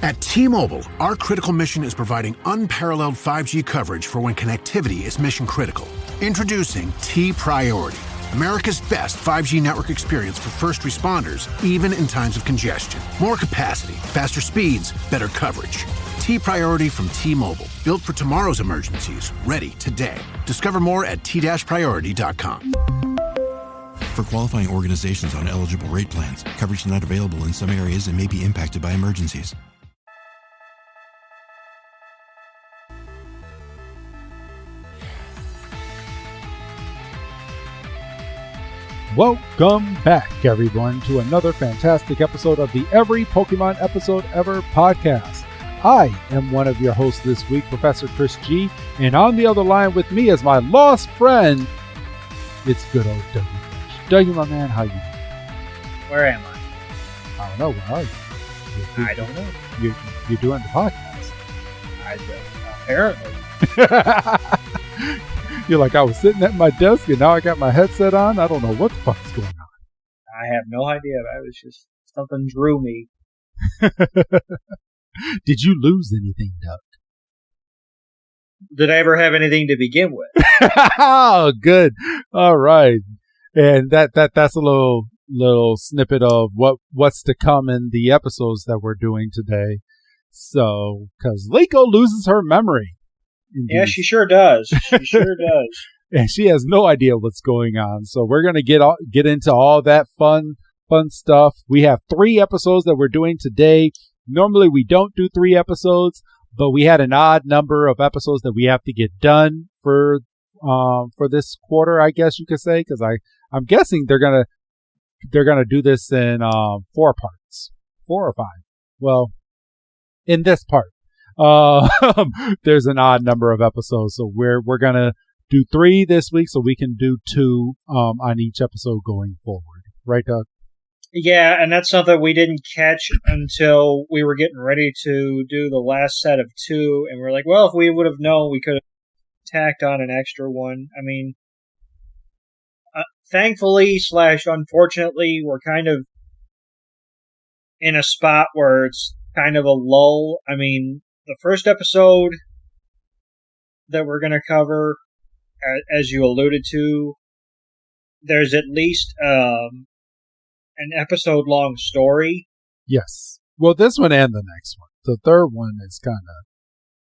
At T-Mobile, our critical mission is providing unparalleled 5G coverage for when connectivity is mission critical. Introducing T-Priority, America's best 5G network experience for first responders, even in times of congestion. More capacity, faster speeds, better coverage. T-Priority from T-Mobile, built for tomorrow's emergencies, ready today. Discover more at t-priority.com. For qualifying organizations on eligible rate plans, coverage not available in some areas and may be impacted by emergencies. Welcome back, everyone, to another fantastic episode of the Every Pokemon Episode Ever podcast. I am one of your hosts this week, Professor Chris G, and on the other line with me is my lost friend, it's good old Dougie Fresh. Dougie, my man, how you doing? Where am I? I don't know, where are you? I don't know. You're doing the podcast. Apparently. You're like, I was sitting at my desk and now I got my headset on. I don't know what the fuck's going on. I have no idea. I was just, something drew me. Did you lose anything, Doug? Did I ever have anything to begin with? Oh, good. All right. And that's a little snippet of what's to come in the episodes that we're doing today. So, because Liko loses her memory. Indeed. Yeah, she sure does. She sure does. And she has no idea what's going on. So we're going to get into all that fun stuff. We have 3 episodes that we're doing today. Normally we don't do 3 episodes, but we had an odd number of episodes that we have to get done for this quarter, I guess you could say, because I'm guessing they're gonna do this in 4 parts, 4 or 5. Well, in this part. There's an odd number of episodes, so we're gonna do 3 this week, so we can do 2 on each episode going forward. Right, Doug? Yeah, and that's something we didn't catch until we were getting ready to do the last set of 2, and we're like, well, if we would have known, we could have tacked on an extra one. I mean, thankfully / unfortunately, we're kind of in a spot where it's kind of a lull. I mean, the first episode that we're going to cover, as you alluded to, there's at least an episode-long story. Yes. Well, this one and the next one. The third one is kind of...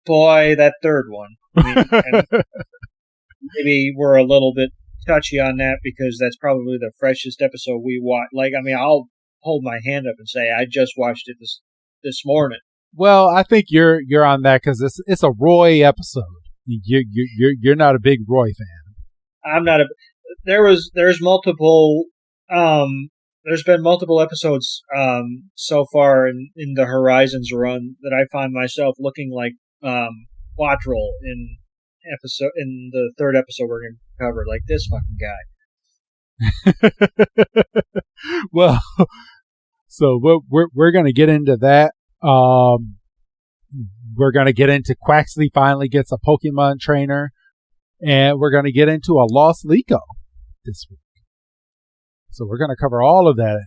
Boy, that third one. I mean, maybe we're a little bit touchy on that because that's probably the freshest episode we watched. Like, I mean, I'll hold my hand up and say I just watched it this morning. Well, I think you're on that because it's a Roy episode. You're not a big Roy fan. I'm not a. There's multiple. There's been multiple episodes so far in the Horizons run that I find myself looking like Quaxly in the third episode we're going to cover, like this fucking guy. Well, so we're going to get into that. We're going to get into Quaxly finally gets a Pokemon trainer, and we're going to get into a lost Liko this week. So we're going to cover all of that.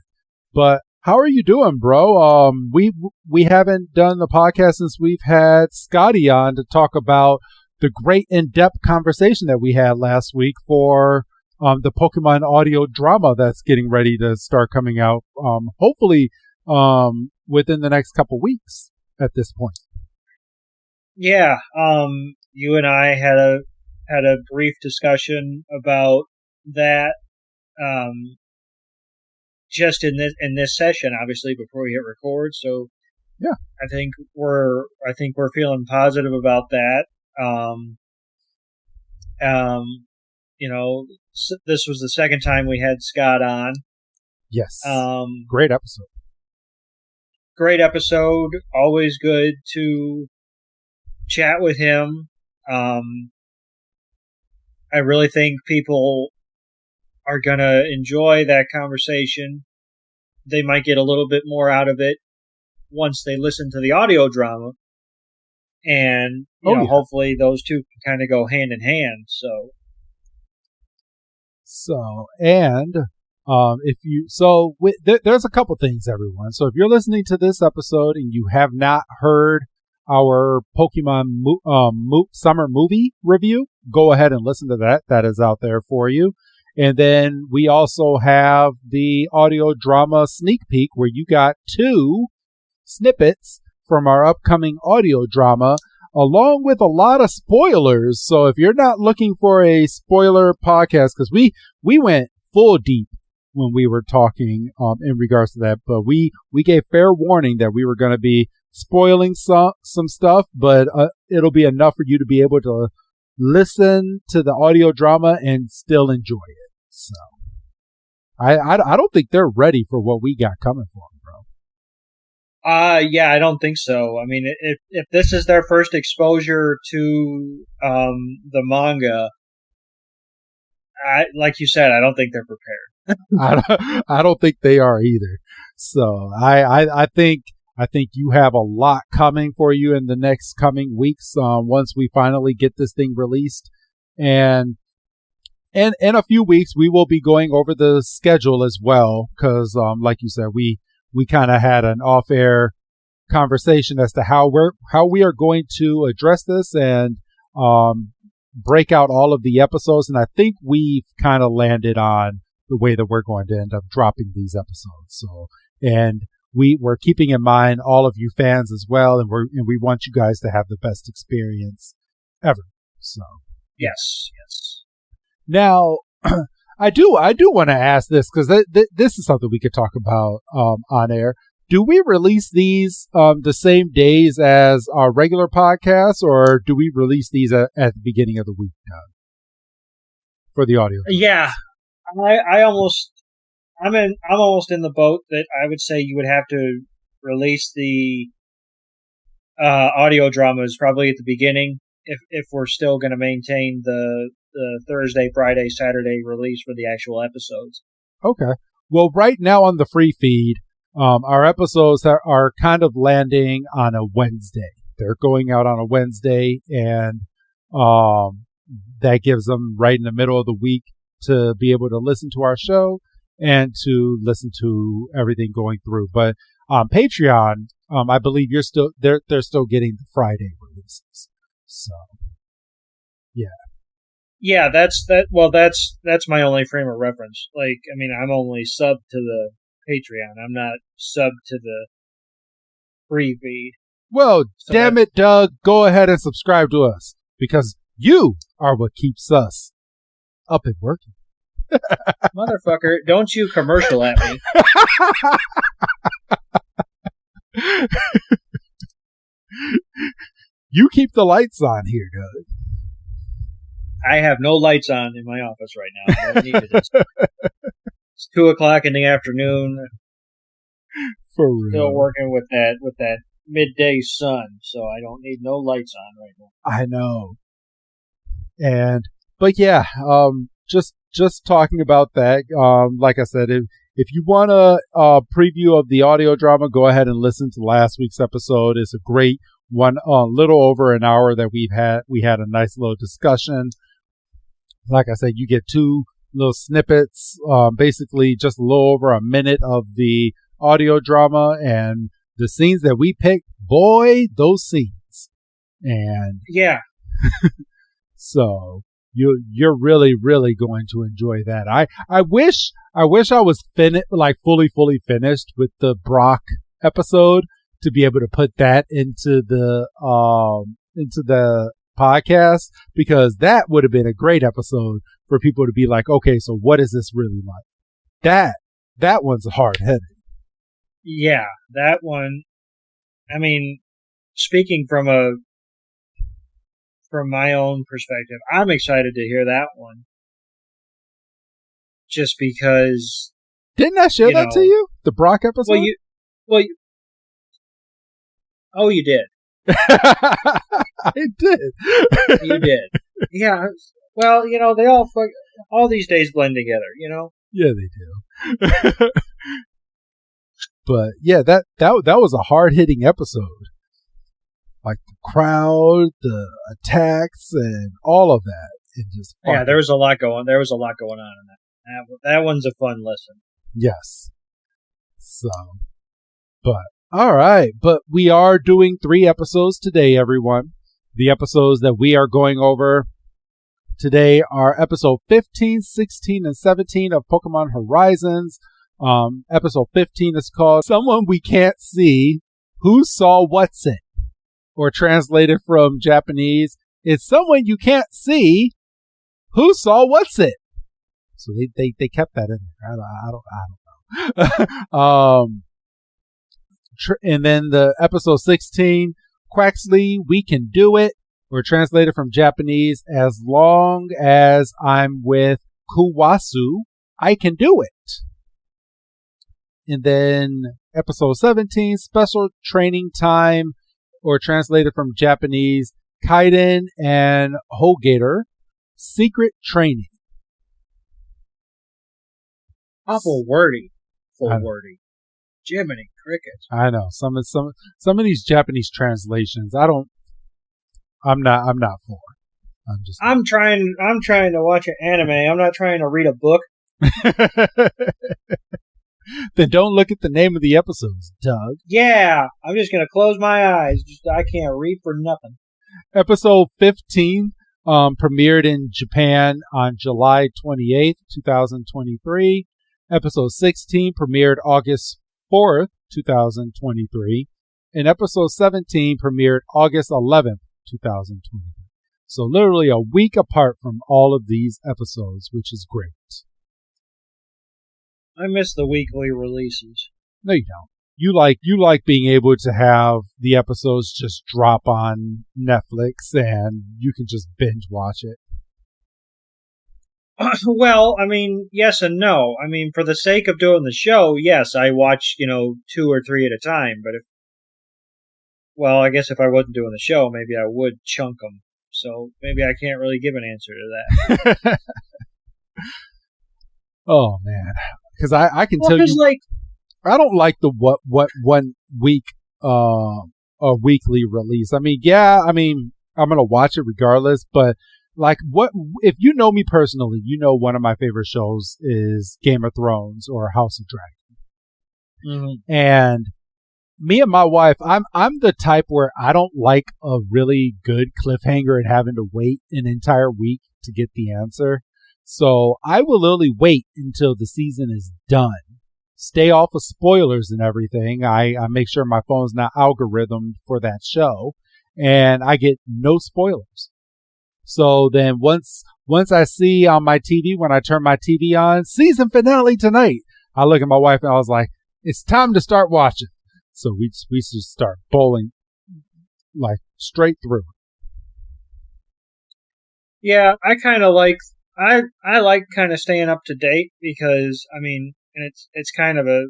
But how are you doing, bro? We haven't done the podcast since we've had Scotty on to talk about the great in-depth conversation that we had last week for the Pokemon audio drama that's getting ready to start coming out. Hopefully, within the next couple weeks at this point. Yeah, you and I had a brief discussion about that just in this session, obviously before we hit record. So yeah, I think we're feeling positive about that. You know, this was the second time we had Scott on. Yes. Great episode. Great episode. Always good to chat with him. I really think people are going to enjoy that conversation. They might get a little bit more out of it once they listen to the audio drama. And, you know, hopefully those two can kind of go hand in hand. So, and There's a couple things, everyone. So if you're listening to this episode and you have not heard our Pokemon summer movie review, go ahead and listen to that. That is out there for you. And then we also have the audio drama sneak peek where you got 2 snippets from our upcoming audio drama, along with a lot of spoilers. So if you're not looking for a spoiler podcast, because we went full deep when we were talking in regards to that, but we gave fair warning that we were going to be spoiling some stuff, but it'll be enough for you to be able to listen to the audio drama and still enjoy it. So I don't think they're ready for what we got coming for them, bro. Yeah, I don't think so. I mean, if this is their first exposure to the manga, like you said, I don't think they're prepared. I don't think they are either. So I think you have a lot coming for you in the next coming weeks. Once we finally get this thing released, and in a few weeks we will be going over the schedule as well, because like you said, we kind of had an off-air conversation as to how we are going to address this and break out all of the episodes, and I think we've kind of landed on the way that we're going to end up dropping these episodes. So, and we're keeping in mind all of you fans as well, and we want you guys to have the best experience ever. So, yes. Now, I do want to ask this, because this is something we could talk about on air. Do we release these the same days as our regular podcasts, or do we release these at the beginning of the week for the audio? Yeah, I'm almost in the boat that I would say you would have to release the audio dramas probably at the beginning if we're still going to maintain the Thursday, Friday, Saturday release for the actual episodes. Okay. Well, right now on the free feed, our episodes are kind of landing on a Wednesday. They're going out on a Wednesday, and that gives them right in the middle of the week to be able to listen to our show and to listen to everything going through. But on Patreon, I believe they're still getting the Friday releases. So, yeah. Yeah, that's my only frame of reference. Like, I mean, I'm only subbed to the Patreon. I'm not subbed to the free feed. Well, so damn it, Doug, go ahead and subscribe to us, because you are what keeps us up and working. Motherfucker, don't you commercial at me. You keep the lights on here, Doug. I have no lights on in my office right now. I don't need it. It's 2:00 in the afternoon. For real. Still working with that midday sun, so I don't need no lights on right now. I know. But yeah, just talking about that. Like I said, if you want a preview of the audio drama, go ahead and listen to last week's episode. It's a great one, little over an hour that we had a nice little discussion. Like I said, you get 2 little snippets, basically just a little over a minute of the audio drama, and the scenes that we picked, boy, those scenes. And yeah. So you're really, really going to enjoy that. I wish I was fully finished with the Brock episode to be able to put that into the podcast, because that would have been a great episode for people to be like, okay, so what is this really like? That one's hard-headed. Yeah, that one. I mean, speaking from my own perspective, I'm excited to hear that one. Just because. Didn't I share that to you? The Brock episode? Oh, you did. I did. You did. Yeah. Well, they all these days blend together, Yeah, they do. But yeah, that was a hard-hitting episode. Like the crowd, the attacks, and all of that. It just there was a lot going on in that. That one's a fun listen. Yes. So, but, alright. But we are doing 3 episodes today, everyone. The episodes that we are going over today are episode 15, 16, and 17 of Pokemon Horizons. Episode 15 is called Someone We Can't See, Whosawhatsit? Or translated from Japanese, it's someone you can't see, Whosawhatsit? So they kept that in there. I don't know. And then the episode 16, Quaxly, We Can Do It, or translated from Japanese, as long as I'm with Kuwassu, I can do it. And then episode 17, Special Training Time, or translated from Japanese, Kaiden and Hogator, Secret Training. Awful wordy. Full wordy. Jiminy cricket. I know. Some of these Japanese translations, I'm not for. I'm trying to watch an anime. I'm not trying to read a book. Then don't look at the name of the episodes, Doug. Yeah, I'm just gonna close my eyes. I can't read for nothing. Episode 15 premiered in Japan on July 28th, 2023. Episode 16 premiered August 4th, 2023. And episode 17 premiered August 11th, 2023. So literally a week apart from all of these episodes, which is great. I miss the weekly releases. No, you don't. You like being able to have the episodes just drop on Netflix and you can just binge watch it. Well, I mean, yes and no. I mean, for the sake of doing the show, yes, I watch, 2 or 3 at a time. But I guess if I wasn't doing the show, maybe I would chunk them. So maybe I can't really give an answer to that. Oh man, because I can tell you, I don't like the what 1 week a weekly release. I mean, I'm gonna watch it regardless, but. Like, what if you know me personally, one of my favorite shows is Game of Thrones or House of Dragon. Mm-hmm. And me and my wife, I'm the type where I don't like a really good cliffhanger and having to wait an entire week to get the answer. So I will literally wait until the season is done. Stay off of spoilers and everything. I make sure my phone's not algorithmed for that show, and I get no spoilers. So then once I see on my TV, when I turn my TV on, season finale tonight, I look at my wife and I was like, it's time to start watching. So we just start bowling like straight through. Yeah, I kind of like, I like kind of staying up to date because, I mean, and it's kind of a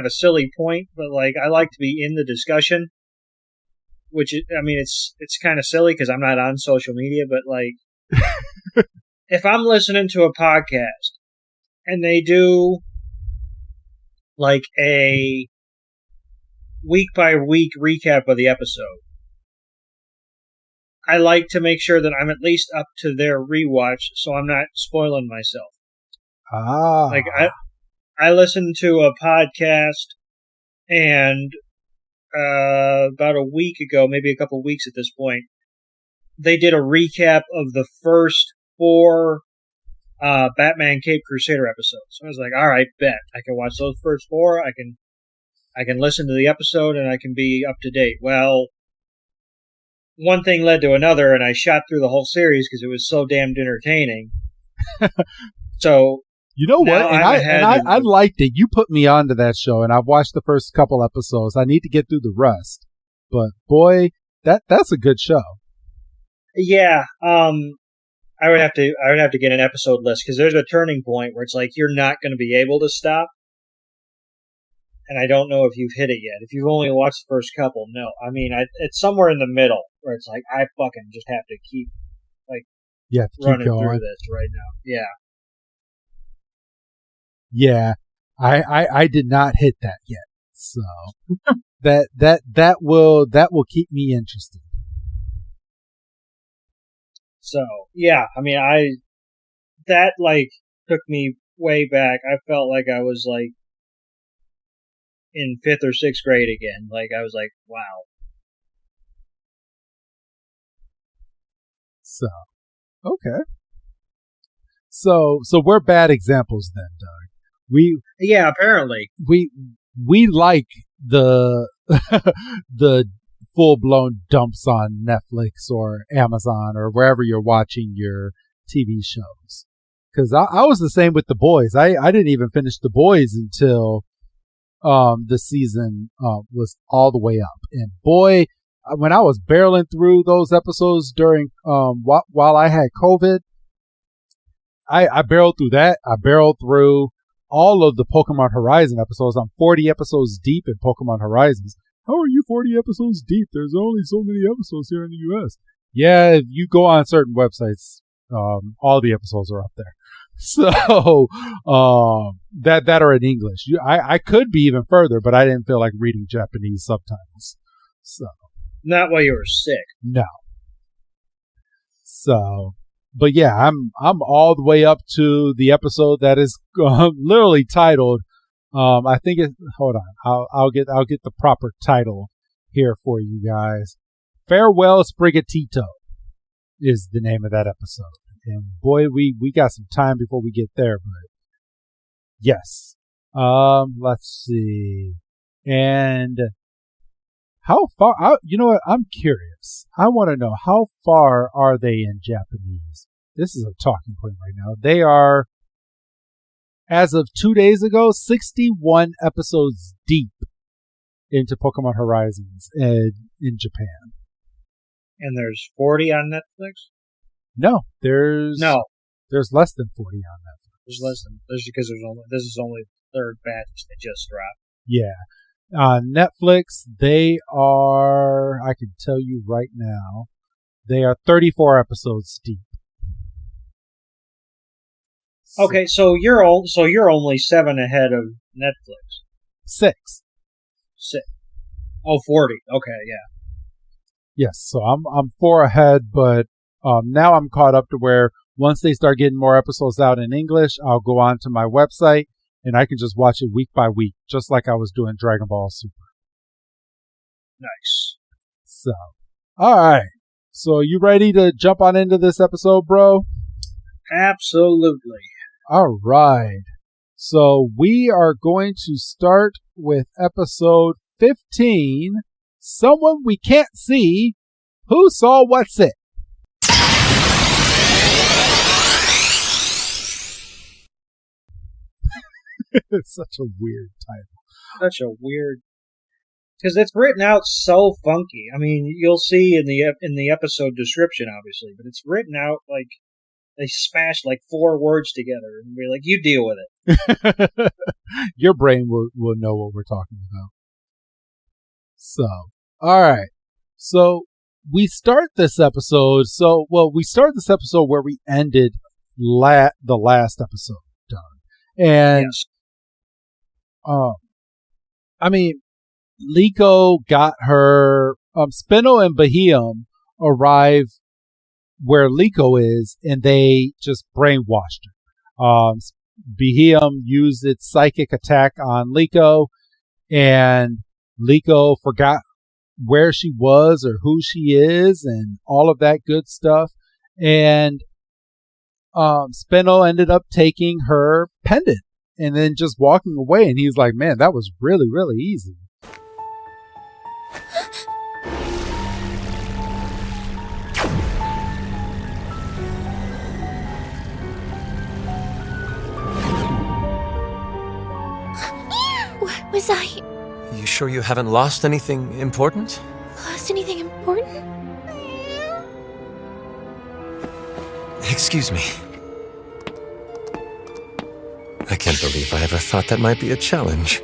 silly point, but like, I like to be in the discussion. Which, I mean, it's kind of silly because I'm not on social media, but like, if I'm listening to a podcast and they do like a week by week recap of the episode, I like to make sure that I'm at least up to their rewatch so I'm not spoiling myself. Like, I listened to a podcast and about a week ago, maybe a couple of weeks at this point, they did a recap of the first 4 Batman Cape Crusader episodes. So I was like, all right, bet. I can watch those first 4. I can listen to the episode and I can be up to date. Well, one thing led to another and I shot through the whole series because it was so damned entertaining. So you know what? And I liked it. You put me onto that show, and I've watched the first couple episodes. I need to get through the rest. But boy, that's a good show. Yeah, I would have to get an episode list because there's a turning point where it's like you're not going to be able to stop. And I don't know if you've hit it yet. If you've only watched the first couple, no. I mean, it's somewhere in the middle where it's like I fucking just have to keep running through this right now. Yeah. Yeah, I did not hit that yet, so that will keep me interested. So yeah, I mean, took me way back. I felt like I was like in 5th or 6th grade again. Like I was like, wow. So, okay. So we're bad examples then, Doug. Yeah, apparently. We like the the full-blown dumps on Netflix or Amazon or wherever you're watching your TV shows. Because I was the same with The Boys. I didn't even finish The Boys until the season was all the way up. And boy, when I was barreling through those episodes during while I had COVID, I barreled through that. I barreled through all of the Pokemon Horizon episodes. I'm 40 episodes deep in Pokemon Horizons. How are you 40 episodes deep? There's only so many episodes here in the U.S. Yeah, if you go on certain websites, all the episodes are up there. So, that are in English. I could be even further, but I didn't feel like reading Japanese subtitles. So. Not while you were sick. No. So, but yeah, I'm all the way up to the episode that is literally titled. I think it. Hold on, I'll get the proper title here for you guys. Farewell, Sprigatito is the name of that episode. And boy, we got some time before we get there, but yes. Let's see. And how far? You know what? I'm curious. I want to know, how far are they in Japanese? This is a talking point right now. They are, as of 2 days ago, 61 episodes deep into Pokemon Horizons in Japan. And there's 40 on Netflix? No, there's less than 40 on Netflix. Because this is only the third batch they just dropped. Yeah. On Netflix, they are, I can tell you right now, they are 34 episodes deep. Okay, so you're only 7 ahead of Netflix. 6. 6. Oh, 40. Okay, yeah. Yes, so I'm 4 ahead, but now I'm caught up to where once they start getting more episodes out in English, I'll go on to my website and I can just watch it week by week, just like I was doing Dragon Ball Super. Nice. So, all right. So you ready to jump on into this episode, bro? Absolutely. All right. So we are going to start with episode 15, Someone We Can't See, Whosawhatsit. It's such a weird title. Such a weird, because it's written out so funky. I mean, you'll see in the episode description, obviously, but it's written out like they smashed like 4 words together and be like, "You deal with it." Your brain will know what we're talking about. So, all right. So we start this episode. We start this episode where we ended the last episode done, and. Yes. I mean, Liko got her, Spinel and Beheeyem arrive where Liko is, and they just brainwashed her. Beheeyem used its psychic attack on Liko, and Liko forgot where she was or who she is and all of that good stuff. And Spinel ended up taking her pendant and then just walking away, and he's like, man, that was really, really easy. What was I? You sure you haven't lost anything important? Lost anything important? Excuse me. I can't believe I ever thought that might be a challenge.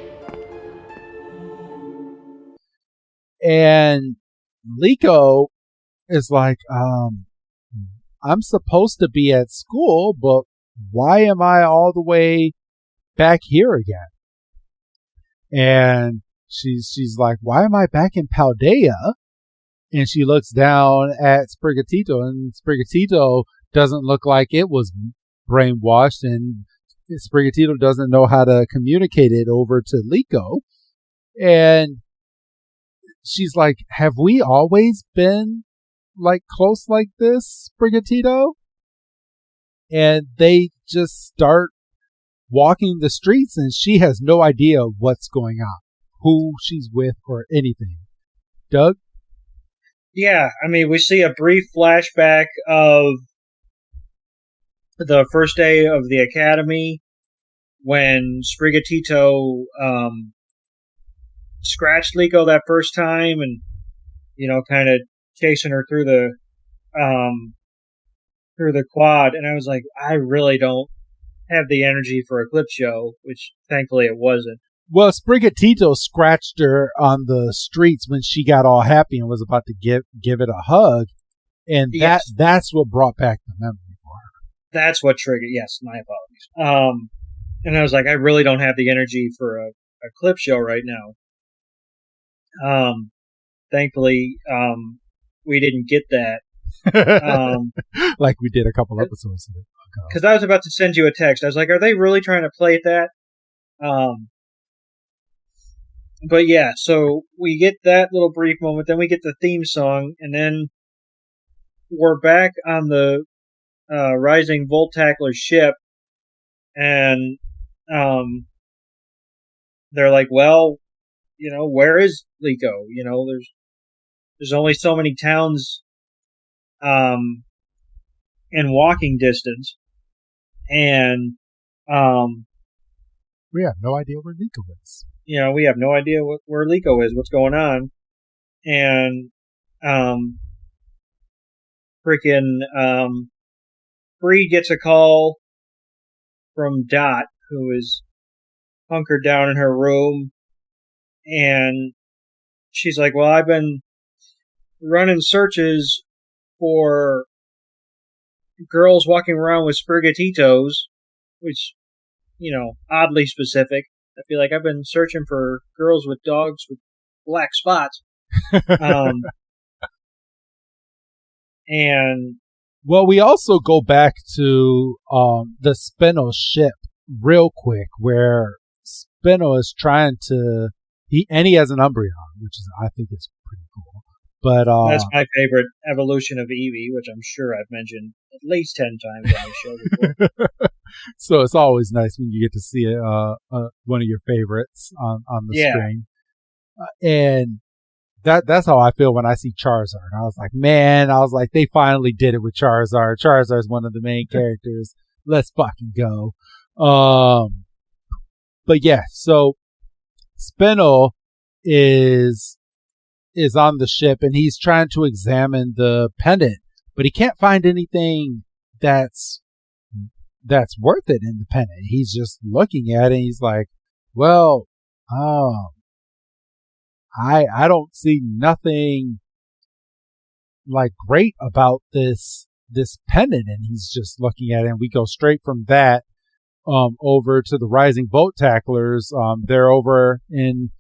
And Liko is like, I'm supposed to be at school, but why am I all the way back here again? And she's like, why am I back in Paldea? And she looks down at Sprigatito, and Sprigatito doesn't look like it was brainwashed, and Sprigatito doesn't know how to communicate it over to Liko. And she's like, have we always been like close like this, Sprigatito? And they just start walking the streets and she has no idea what's going on, who she's with or anything. Doug? Yeah, I mean, we see a brief flashback of the first day of the academy when Sprigatito scratched Liko that first time and, kind of chasing her through the quad. And I was like, I really don't have the energy for a clip show, which thankfully it wasn't. Well, Sprigatito scratched her on the streets when she got all happy and was about to give it a hug. And that's what brought back the memory for her. That's what triggered. Yes, my apologies. And I was like, I really don't have the energy for a clip show right now. Thankfully, we didn't get that. Like we did a couple episodes ago. Because I was about to send you a text. I was like, are they really trying to play at that? But yeah, so we get that little brief moment, then we get the theme song, and then we're back on the Rising Volt Tackler ship, and they're like, well, where is Liko? There's only so many towns in walking distance, and we have no idea where Liko is. We have no idea where Liko is, what's going on, and Bree gets a call from Dot, who is hunkered down in her room, and she's like, well, I've been running searches for girls walking around with Sprigatitos, which, oddly specific. I feel like I've been searching for girls with dogs with black spots. And well, we also go back to the Spino ship real quick, where Spino is trying to he has an Umbreon, which I think is pretty cool. But that's my favorite evolution of Eevee, which I'm sure I've mentioned at least 10 times on the show before. So it's always nice when you get to see one of your favorites on the screen. And that's how I feel when I see Charizard. I was like, they finally did it with Charizard. Charizard is one of the main characters. Let's fucking go. But yeah, so Spinel is on the ship and he's trying to examine the pendant, but he can't find anything that's worth it in the pendant. He's just looking at it and he's like, well, I don't see nothing like great about this pendant. And he's just looking at it, and we go straight from that over to the Rising Boat Tacklers. They're over in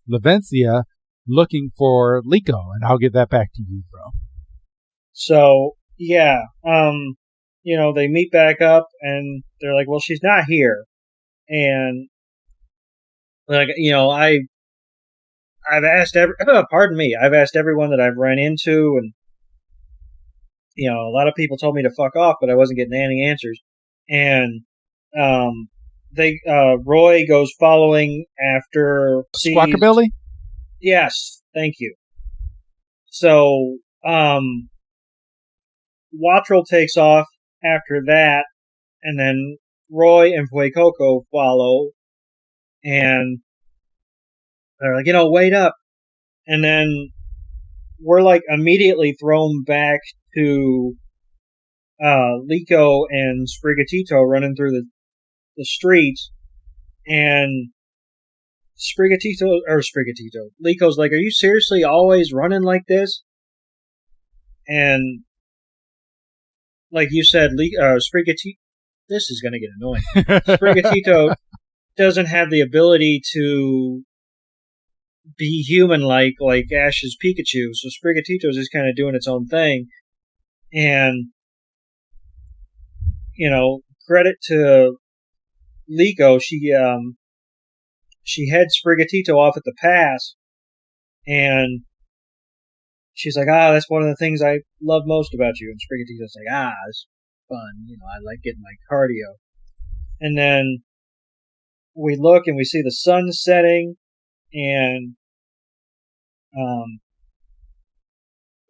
Levencia looking for Liko, and I'll give that back to you, bro. So yeah, they meet back up and they're like, well, she's not here. And like, I've asked I've asked everyone that I've run into, and a lot of people told me to fuck off, but I wasn't getting any answers. And Roy goes following after Squawkabilly? Yes, thank you. So Watrel takes off after that, and then Roy and Fuecoco follow, and they're like, wait up. And then we're like immediately thrown back to Liko and Sprigatito running through the streets, and Liko's like, are you seriously always running like this? And like you said, Sprigatito, this is going to get annoying. Sprigatito doesn't have the ability to be human-like like Ash's Pikachu, so Sprigatito's just kind of doing its own thing. And, credit to Liko, she heads Sprigatito off at the pass, and she's like, that's one of the things I love most about you. And Sprigatito's like, it's fun. I like getting my cardio. And then we look and we see the sun setting, and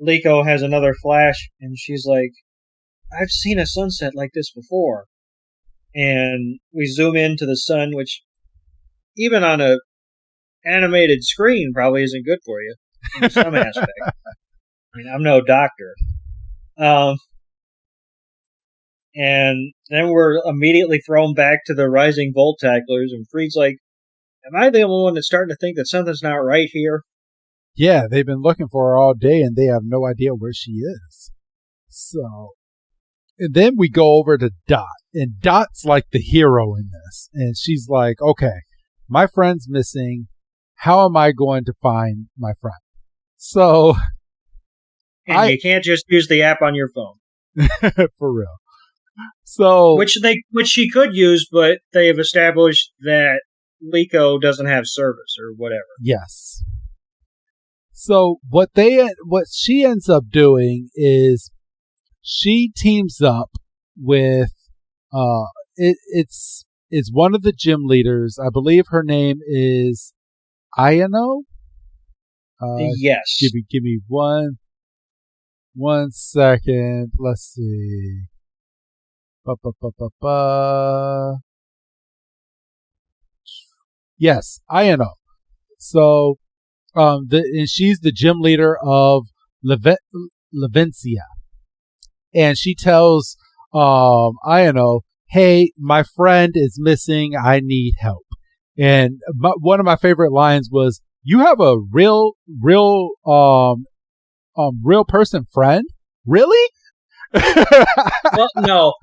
Liko has another flash, and she's like, I've seen a sunset like this before. And we zoom into the sun, which even on a animated screen probably isn't good for you in some aspect. I mean, I'm no doctor. And then we're immediately thrown back to the rising Voltaclers, and Freed's like, am I the only one that's starting to think that something's not right here? Yeah, they've been looking for her all day, and they have no idea where she is. So, and then we go over to Dot, and Dot's like the hero in this. And she's like, okay, my friend's missing. How am I going to find my friend? So, and you can't just use the app on your phone. For real. So, which she could use, but they have established that Liko doesn't have service or whatever. Yes. So what she ends up doing is she teams up with it's one of the gym leaders. I believe her name is Ayano. Yes. Give me one second. Let's see. Yes, Ayano. So, and she's the gym leader of Levencia. And she tells Ayano, hey, my friend is missing. I need help. And one of my favorite lines was, you have a real person friend? Really? Well, no,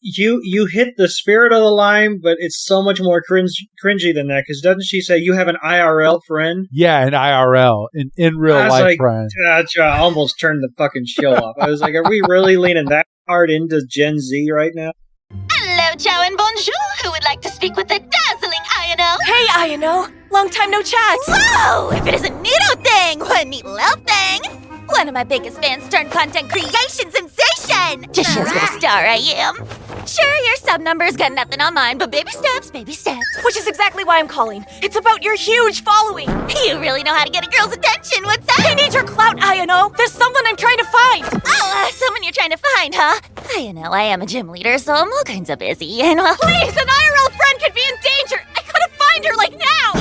you hit the spirit of the line, but it's so much more cringy than that. Because doesn't she say you have an IRL friend? Yeah, an IRL, an in real life friend. I almost turned the fucking show off. I was like, are we really leaning that hard into Gen Z right now? Hello, ciao and bonjour. Who would like to speak with the dazzling Ayano? Hey, Ayano. Long time no chat. Whoa! If it isn't Neato Thing, what neat little thing? One of my biggest fans turned content creation sensation. Just shows what a star I am. Sure, your sub number's got nothing on mine, but baby steps, baby steps. Which is exactly why I'm calling. It's about your huge following. You really know how to get a girl's attention. What's up? I need your clout, Ayano. There's someone I'm trying to find. Oh, someone you're trying to find, huh? I am a gym leader, so I'm all kinds of busy. And please, an IRL friend could be in danger. I gotta find her, like, now.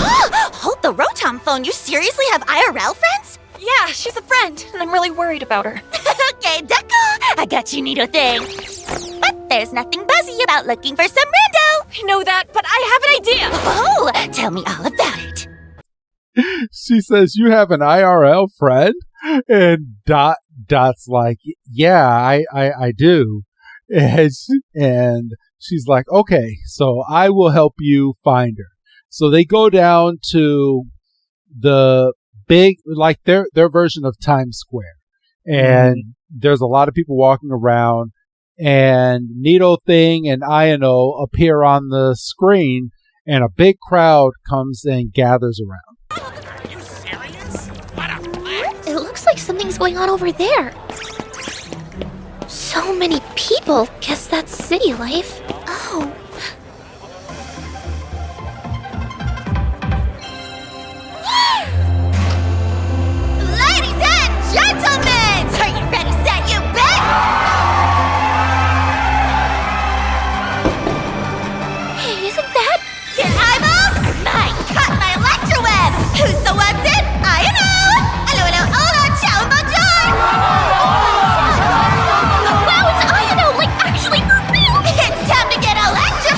Hold the Rotom phone. You seriously have IRL friends? Yeah, she's a friend, and I'm really worried about her. Okay, Deco. I got you, Neato Thing. But there's nothing buzzy about looking for some rando. I know that, but I have an idea. Oh, tell me all about it. She says, you have an IRL friend? And Dot's like, yeah, I do. And she's like, okay, so I will help you find her. So they go down to the big, like their version of Times Square. And there's a lot of people walking around, and Neato Thing and Ayano appear on the screen, and a big crowd comes and gathers around. Are you serious? What a flex! It looks like something's going on over there. So many people. Guess that's city life. Oh. Ladies and gentlemen, are you ready, set, you bet? Hey, isn't that? Your eyeballs are mine. Cut my electroweb. Whosawhatsit? Hello, hola, ciao, bonjour. Wow, it's Ayano, like actually for real. It's time to get electric.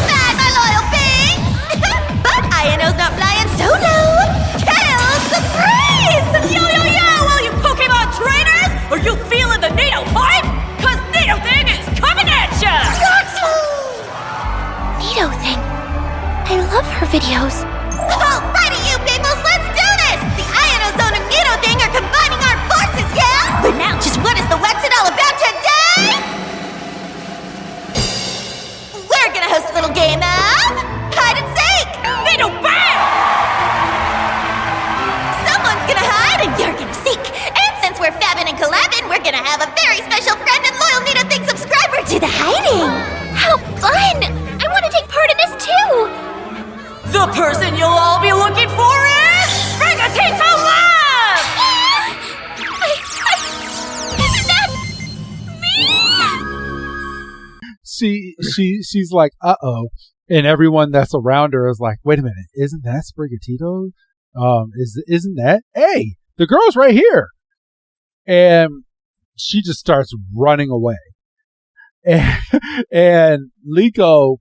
Link 11, we're gonna have a very special friend and loyal Nita Thing subscriber to the hiding. How fun! I want to take part in this too! The person you'll all be looking for is Brigatito Love! Isn't that me? She's like, uh-oh. And everyone that's around her is like, wait a minute, isn't that Sprigatito? Isn't that? Hey, the girl's right here. And she just starts running away. And Liko,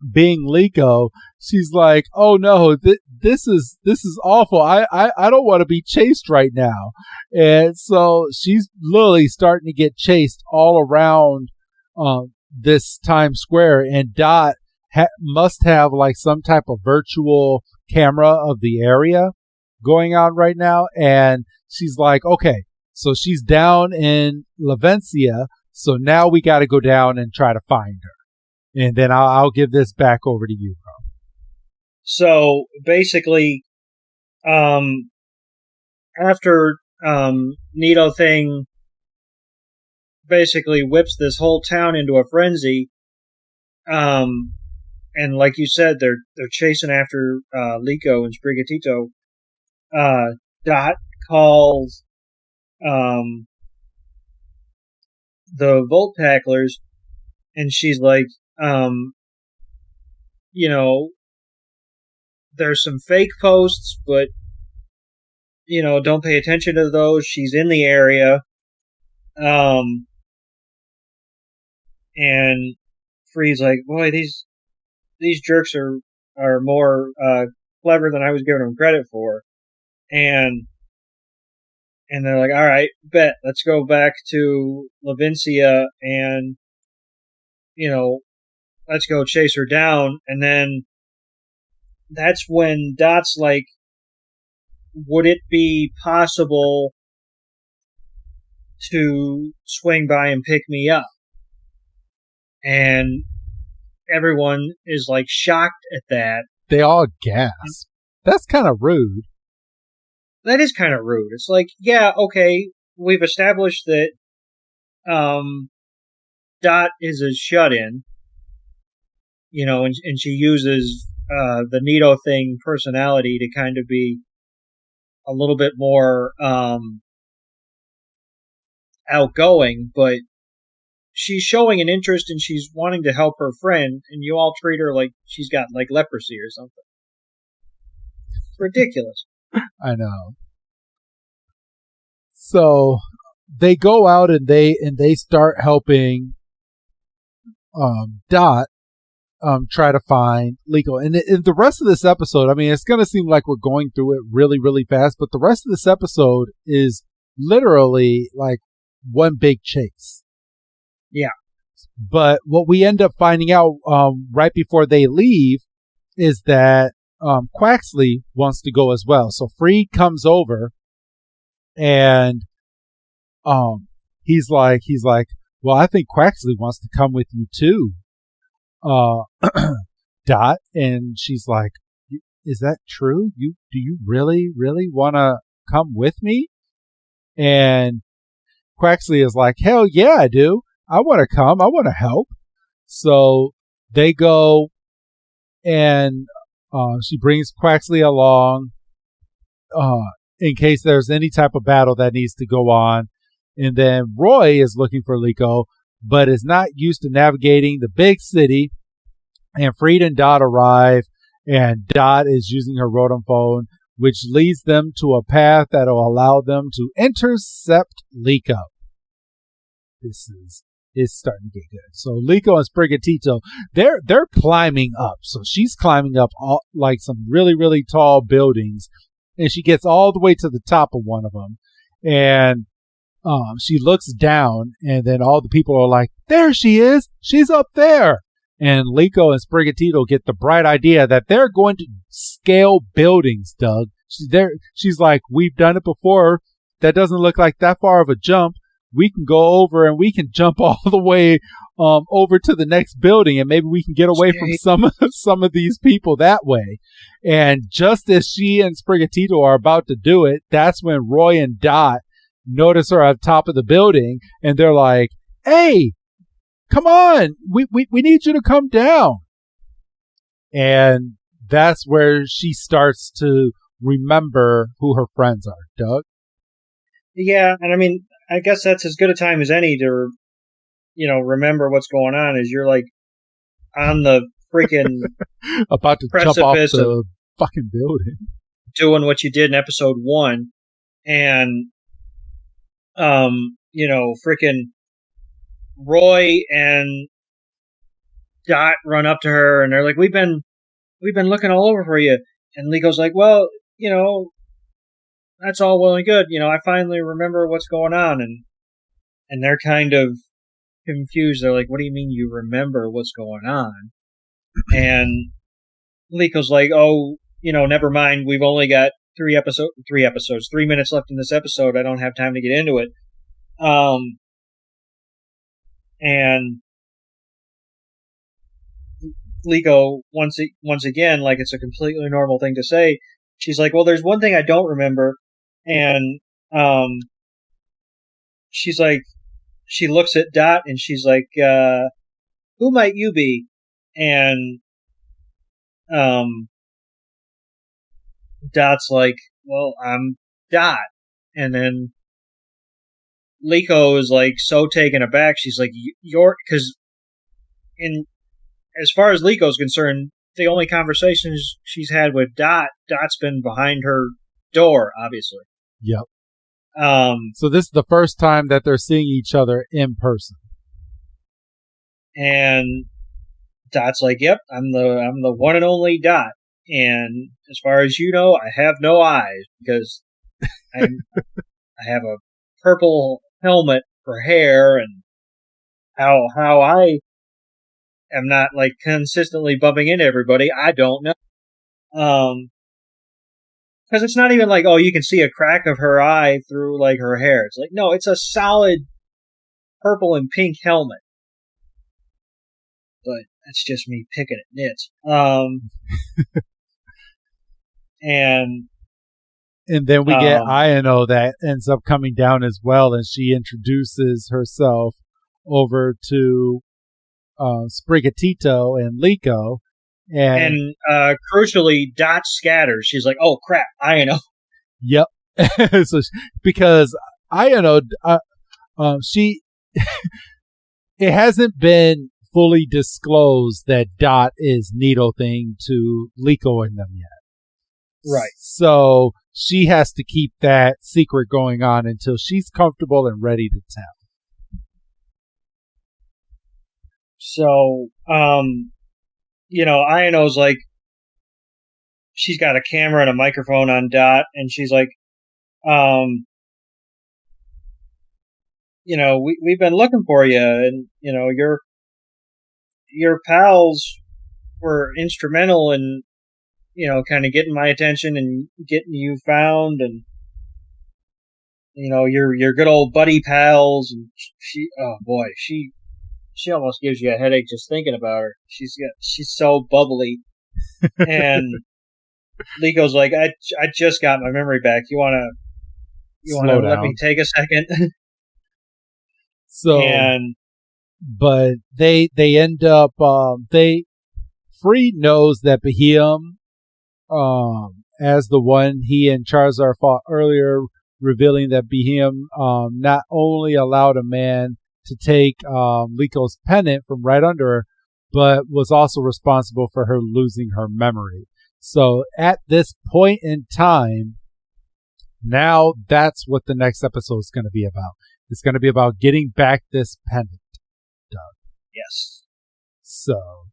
being Liko, she's like, oh no, this is awful. I don't want to be chased right now. And so she's literally starting to get chased all around this Times Square, and Dot must have like some type of virtual camera of the area going on right now. And she's like, okay, so she's down in Lavencia, so now we got to go down and try to find her. And then I'll give this back over to you, bro. So basically, after Nito Thing basically whips this whole town into a frenzy, and like you said, they're chasing after Liko and Sprigatito. Dot calls the Volt Tacklers, and she's like, there's some fake posts, but don't pay attention to those. She's in the area. And Free's like, boy, these jerks are more clever than I was giving them credit for. And they're like, all right, bet, let's go back to Lavencia and, let's go chase her down. And then that's when Dot's like, would it be possible to swing by and pick me up? And everyone is like shocked at that. They all gasp. That's kind of rude. That is kind of rude. It's like, yeah, okay, we've established that Dot is a shut-in, and she uses the Nito Thing personality to kind of be a little bit more outgoing, but she's showing an interest and she's wanting to help her friend, and you all treat her like she's got like leprosy or something. It's ridiculous. I know. So they go out and they start helping Dot try to find Liko. And in the rest of this episode, I mean, it's going to seem like we're going through it really, really fast, but the rest of this episode is literally like one big chase. Yeah. But what we end up finding out right before they leave is that Quaxly wants to go as well. So Freed comes over and he's like, well, I think Quaxly wants to come with you too, Dot. And she's like, is that true? Do you really want to come with me? And Quaxly is like, hell yeah, I do. I want to come. I want to help. So they go and she brings Quaxly along in case there's any type of battle that needs to go on. And then Roy is looking for Liko, but is not used to navigating the big city. And Freed and Dot arrive, and Dot is using her Rotom phone, which leads them to a path that will allow them to intercept Liko. It's starting to get good. So Liko and Sprigatito, they're climbing up. So she's climbing up like some really, really tall buildings, and she gets all the way to the top of one of them. And she looks down, and then all the people are like, there she is. She's up there. And Liko and Sprigatito get the bright idea that they're going to scale buildings, Doug. She's like, we've done it before. That doesn't look like that far of a jump. We can go over and we can jump all the way over to the next building, and maybe we can get away from some of these people that way. And just as she and Sprigatito are about to do it, that's when Roy and Dot notice her on top of the building, and they're like, "Hey, come on, we need you to come down." And that's where she starts to remember who her friends are. Doug? Yeah, and I mean, I guess that's as good a time as any to, remember what's going on. As you're like on the freaking about to jump off the fucking building, doing what you did in episode 1, and freaking Roy and Dot run up to her, and they're like, "We've been looking all over for you." And Lego's like, "Well, that's all well and good. I finally remember what's going on." And they're kind of confused. They're like, "What do you mean you remember what's going on?" And Lego's like, "Oh, never mind. We've only got 3 minutes left in this episode. I don't have time to get into it." And Liko, once again, like it's a completely normal thing to say, she's like, "Well, there's one thing I don't remember." And she's like, she looks at Dot and she's like, "Who might you be?" And Dot's like, "Well, I'm Dot." And then Liko is like so taken aback. She's like, because as far as Liko's concerned, the only conversations she's had with Dot's been behind her door, obviously. Yep. So this is the first time that they're seeing each other in person. And Dot's like, "Yep, I'm the one and only Dot. And as far as you know, I have no eyes because I have a purple helmet for hair, and how I am not like consistently bumping into everybody, I don't know." Because it's not even like, oh, you can see a crack of her eye through like her hair. It's like, no, it's a solid purple and pink helmet. But that's just me picking at nits. And then we get Ayano that ends up coming down as well, and she introduces herself over to Sprigatito and Liko. And crucially, Dot scatters. She's like, "Oh crap, Ayano." Yep. So because Ayano, she, it hasn't been fully disclosed that Dot is Needle Thing to Liko and them yet. Right. So she has to keep that secret going on until she's comfortable and ready to tell. So, Ayano's like, she's got a camera and a microphone on Dot, and she's like, we've been looking for you, and, your pals were instrumental in, kind of getting my attention and getting you found, and, your good old buddy pals, and she almost gives you a headache just thinking about her. She's so bubbly. And Liko's like, I just got my memory back. You wanna let me take a second? So, but they end up Freed knows that Bahim, as the one he and Charizard fought earlier, revealing that Bahim not only allowed a man to take Liko's pendant from right under her, but was also responsible for her losing her memory. So at this point in time, now that's what the next episode is going to be about. It's going to be about getting back this pendant, Doug. Yes. So.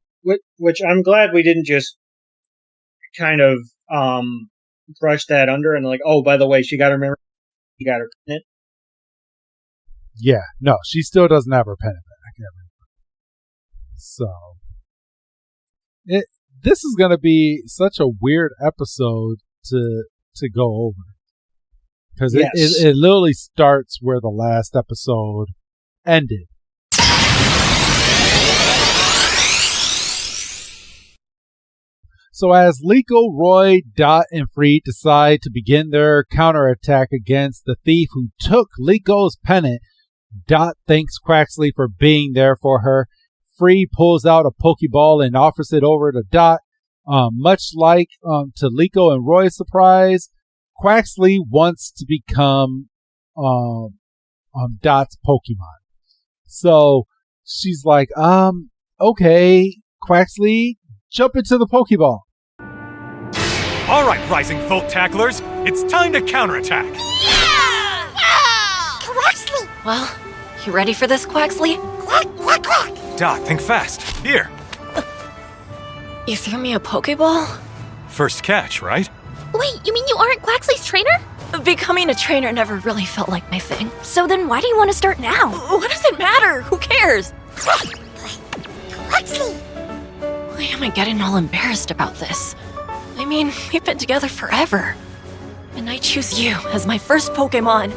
Which I'm glad we didn't just kind of brush that under and like, oh, by the way, she got her memory. She got her pendant. Yeah, no, she still doesn't have her pendant back. So, this is going to be such a weird episode to go over. Because it literally starts where the last episode ended. So as Liko, Roy, Dot, and Freed decide to begin their counterattack against the thief who took Liko's pennant, Dot thanks Quaxly for being there for her. Freed pulls out a Pokeball and offers it over to Dot. Much like to Liko and Roy's surprise, Quaxly wants to become Dot's Pokemon. So she's like, okay, Quaxly, jump into the Pokeball. All right, Rising Folk Tacklers, it's time to counterattack. Yeah! Quaxly! Well, you ready for this, Quaxly? Quack, quack, quack! Dot, think fast. Here. You threw me a Pokeball? First catch, right? Wait, you mean you aren't Quaxly's trainer? Becoming a trainer never really felt like my thing. So then why do you want to start now? What does it matter? Who cares? Quaxly! Why am I getting all embarrassed about this? I mean, we've been together forever. And I choose you as my first Pokemon.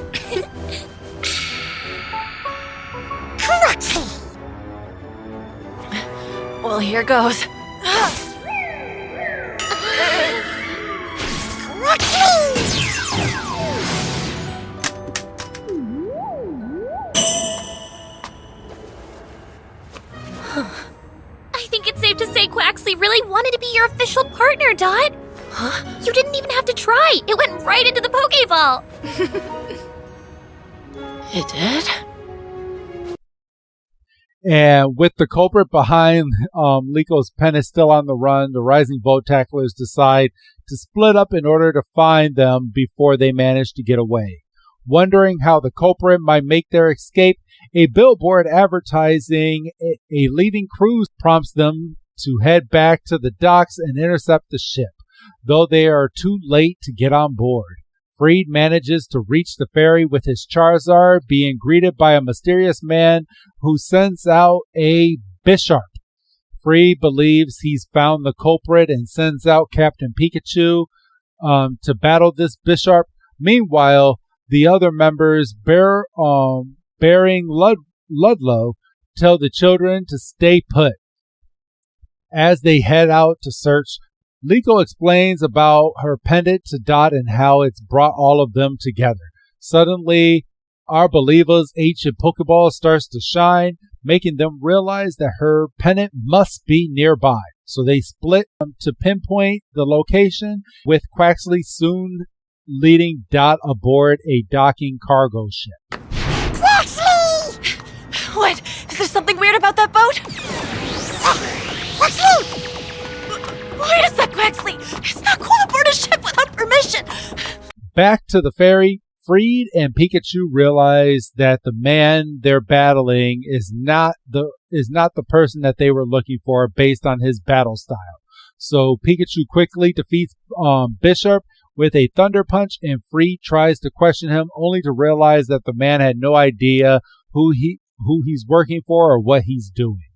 Quaxly! Well, here goes. I think it's safe to say Quaxly really wanted to be your official partner, Dot. Huh? You didn't even have to try. It went right into the Pokeball. It did? And with the culprit behind Liko's pennant still on the run, the Rising Volt Tacklers decide to split up in order to find them before they manage to get away. Wondering how the culprit might make their escape, a billboard advertising a leaving cruise prompts them to head back to the docks and intercept the ship, though they are too late to get on board. Freed manages to reach the ferry with his Charizard, being greeted by a mysterious man who sends out a Bisharp. Freed believes he's found the culprit and sends out Captain Pikachu to battle this Bisharp. Meanwhile, the other members, bearing Ludlow, tell the children to stay put. As they head out to search, Liko explains about her pendant to Dot and how it's brought all of them together. Suddenly, Arboliva's ancient Pokeball starts to shine, making them realize that her pendant must be nearby. So they split to pinpoint the location, with Quaxly soon leading Dot aboard a docking cargo ship. Quaxly! What? Is there something weird about that boat? Quaxly! Wait a sec, Quaxly! It's not cool to board a ship without permission! Back to the ferry, Freed and Pikachu realize that the man they're battling is not the person that they were looking for based on his battle style. So Pikachu quickly defeats Bisharp with a Thunder Punch, and Freed tries to question him, only to realize that the man had no idea who he's working for or what he's doing.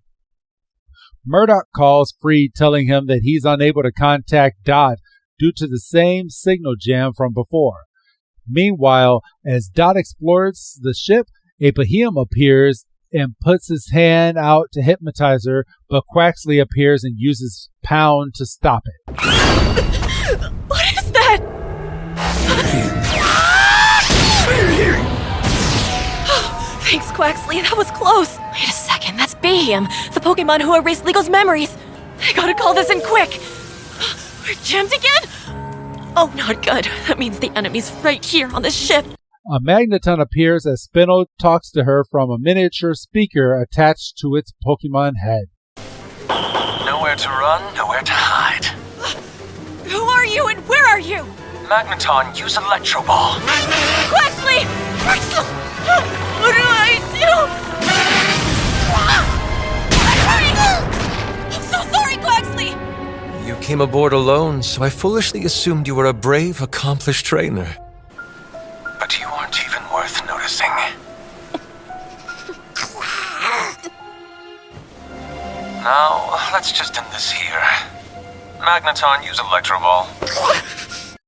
Murdoch calls Freed, telling him that he's unable to contact Dot due to the same signal jam from before. Meanwhile, as Dot explores the ship, a Behemoth appears and puts his hand out to hypnotize her, but Quaxly appears and uses Pound to stop it. What is that? Oh, thanks, Quaxly. That was close. Wait a second. That's Behem, the Pokemon who erased Liko's memories. I gotta call this in quick. We're jammed again? Oh, not good. That means the enemy's right here on this ship. A Magneton appears as Spinel talks to her from a miniature speaker attached to its Pokemon head. Nowhere to run, nowhere to hide. Who are you and where are you? Magneton, use Electro Ball. Quaxly! What do I do? I'm so sorry, Quaxly! You came aboard alone, so I foolishly assumed you were a brave, accomplished trainer. But you aren't even worth noticing. Now, let's just end this here. Magneton, use Electro Ball.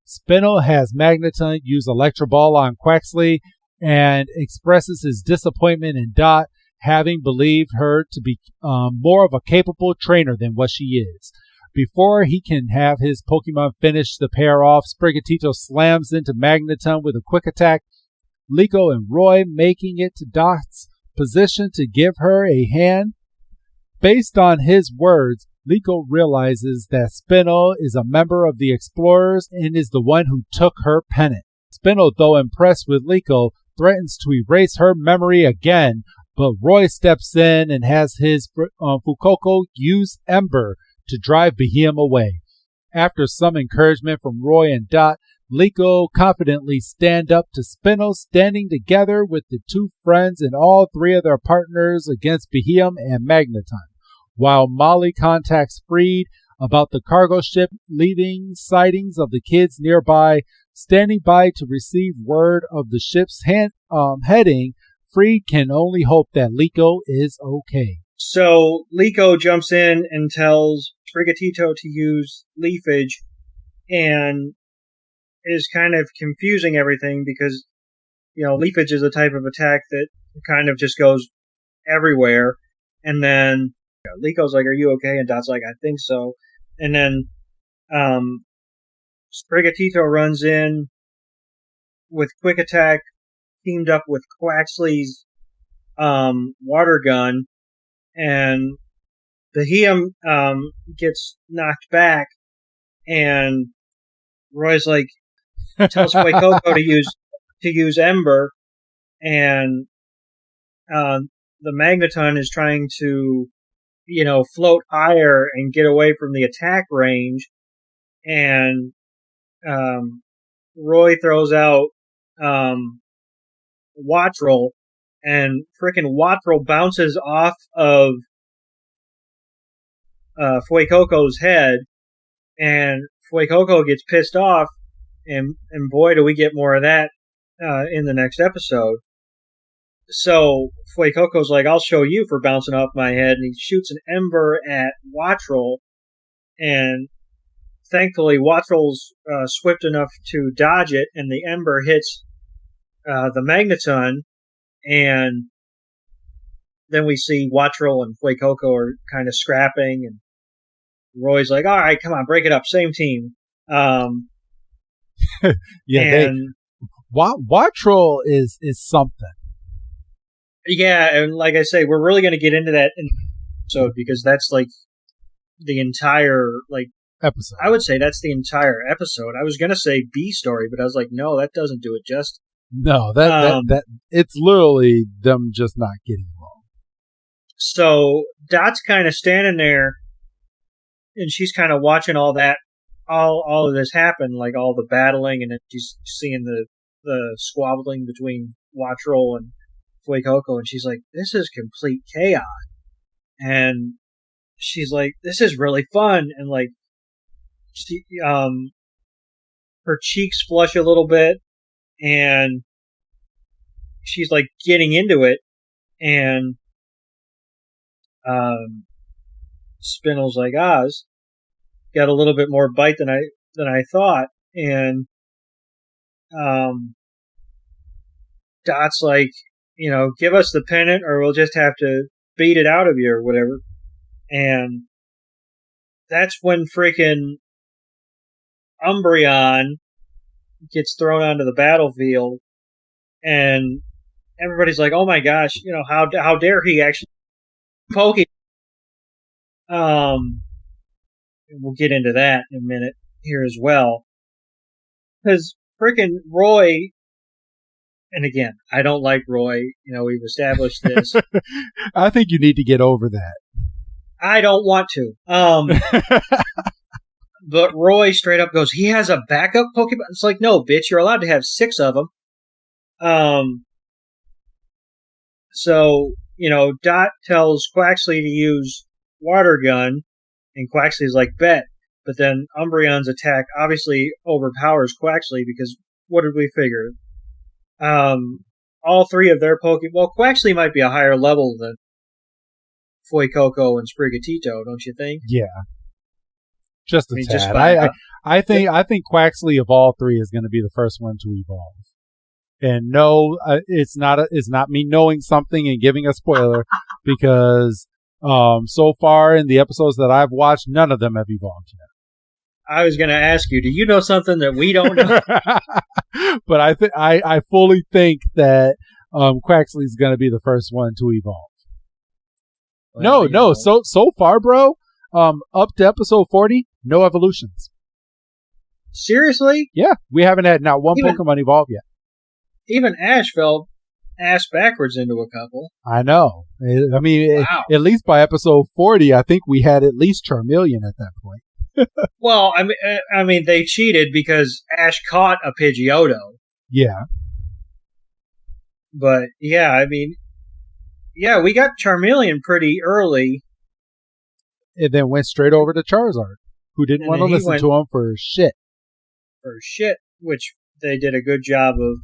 Spinel has Magneton use Electro Ball on Quaxly and expresses his disappointment in Dot, having believed her to be more of a capable trainer than what she is. Before he can have his Pokemon finish the pair off, Sprigatito slams into Magneton with a quick attack. Liko and Roy making it to Dot's position to give her a hand. Based on his words, Liko realizes that Spinel is a member of the Explorers and is the one who took her pennant. Spinel, though impressed with Liko, threatens to erase her memory again, but Roy steps in and has his Fuecoco use Ember to drive Behem away. After some encouragement from Roy and Dot, Liko confidently stand up to Spinel, standing together with the two friends and all three of their partners against Behem and Magneton. While Molly contacts Freed about the cargo ship, leaving sightings of the kids nearby. Standing by to receive word of the ship's heading, Freed can only hope that Liko is okay. So Liko jumps in and tells Sprigatito to use Leafage, and is kind of confusing everything because, Leafage is a type of attack that kind of just goes everywhere. And then Liko's like, "Are you okay?" And Dot's like, "I think so." And then Sprigatito runs in with Quick Attack, teamed up with Quaxly's water gun, and Behem gets knocked back, and Roy's like, tells Fuecoco to use Ember, and the Magneton is trying to, float higher and get away from the attack range, and Roy throws out Wattrel, and frickin' Wattrel bounces off of Fuecoco's head, and Fuecoco gets pissed off, and boy, do we get more of that in the next episode. So Fuecoco's like, "I'll show you for bouncing off my head," and he shoots an Ember at Wattrel, and thankfully Wattrel's swift enough to dodge it, and the Ember hits the Magneton, and then we see Wattrel and Fuecoco are kind of scrapping, and Roy's like, "All right, come on, break it up, same team." Wattrel is something. Yeah, and like I say, we're really going to get into that in the episode, because that's like the entire episode. I would say that's the entire episode. I was going to say B story, but I was like, no, that doesn't do it justice. No, that it's literally them just not getting along. So Dot's kind of standing there, and she's kind of watching all that, all of this happen, like all the battling, and then she's seeing the squabbling between Wattrel and Fuecoco, and she's like, "This is complete chaos." And she's like, "This is really fun," and like, she, her cheeks flush a little bit, and she's like getting into it, and Spinel's like, "Oz got a little bit more bite than I thought," and Dot's like, "Give us the pennant, or we'll just have to beat it out of you, or whatever." And that's when freaking Umbreon gets thrown onto the battlefield, and everybody's like, "Oh my gosh, how dare he actually poke it?" We'll get into that in a minute here as well, because freaking Roy. And again, I don't like Roy. We've established this. I think you need to get over that. I don't want to. But Roy straight up goes, "He has a backup Pokemon." It's like, no, bitch, you're allowed to have 6 of them. So, Dot tells Quaxly to use Water Gun, and Quaxly's like, "Bet." But then Umbreon's attack obviously overpowers Quaxly, because what did we figure? All 3 of their Pokemon. Well, Quaxly might be a higher level than Fuecoco and Sprigatito, don't you think? Yeah, just a tad. I think Quaxly of all 3 is going to be the first one to evolve. And no, it's not me knowing something and giving a spoiler, because So far in the episodes that I've watched, none of them have evolved yet. I was going to ask you, do you know something that we don't know? But I fully think that Quaxly is going to be the first one to evolve. Well, no. So far, bro, up to episode 40, no evolutions. Seriously? Yeah, we haven't had not one Pokemon evolve yet. Even Ash fell ass backwards into a couple. I know. I mean, wow. At least by episode 40, I think we had at least Charmeleon at that point. Well, I mean, they cheated because Ash caught a Pidgeotto. Yeah. But yeah, I mean, yeah, we got Charmeleon pretty early. And then went straight over to Charizard, who didn't want to listen to him for shit. Which they did a good job of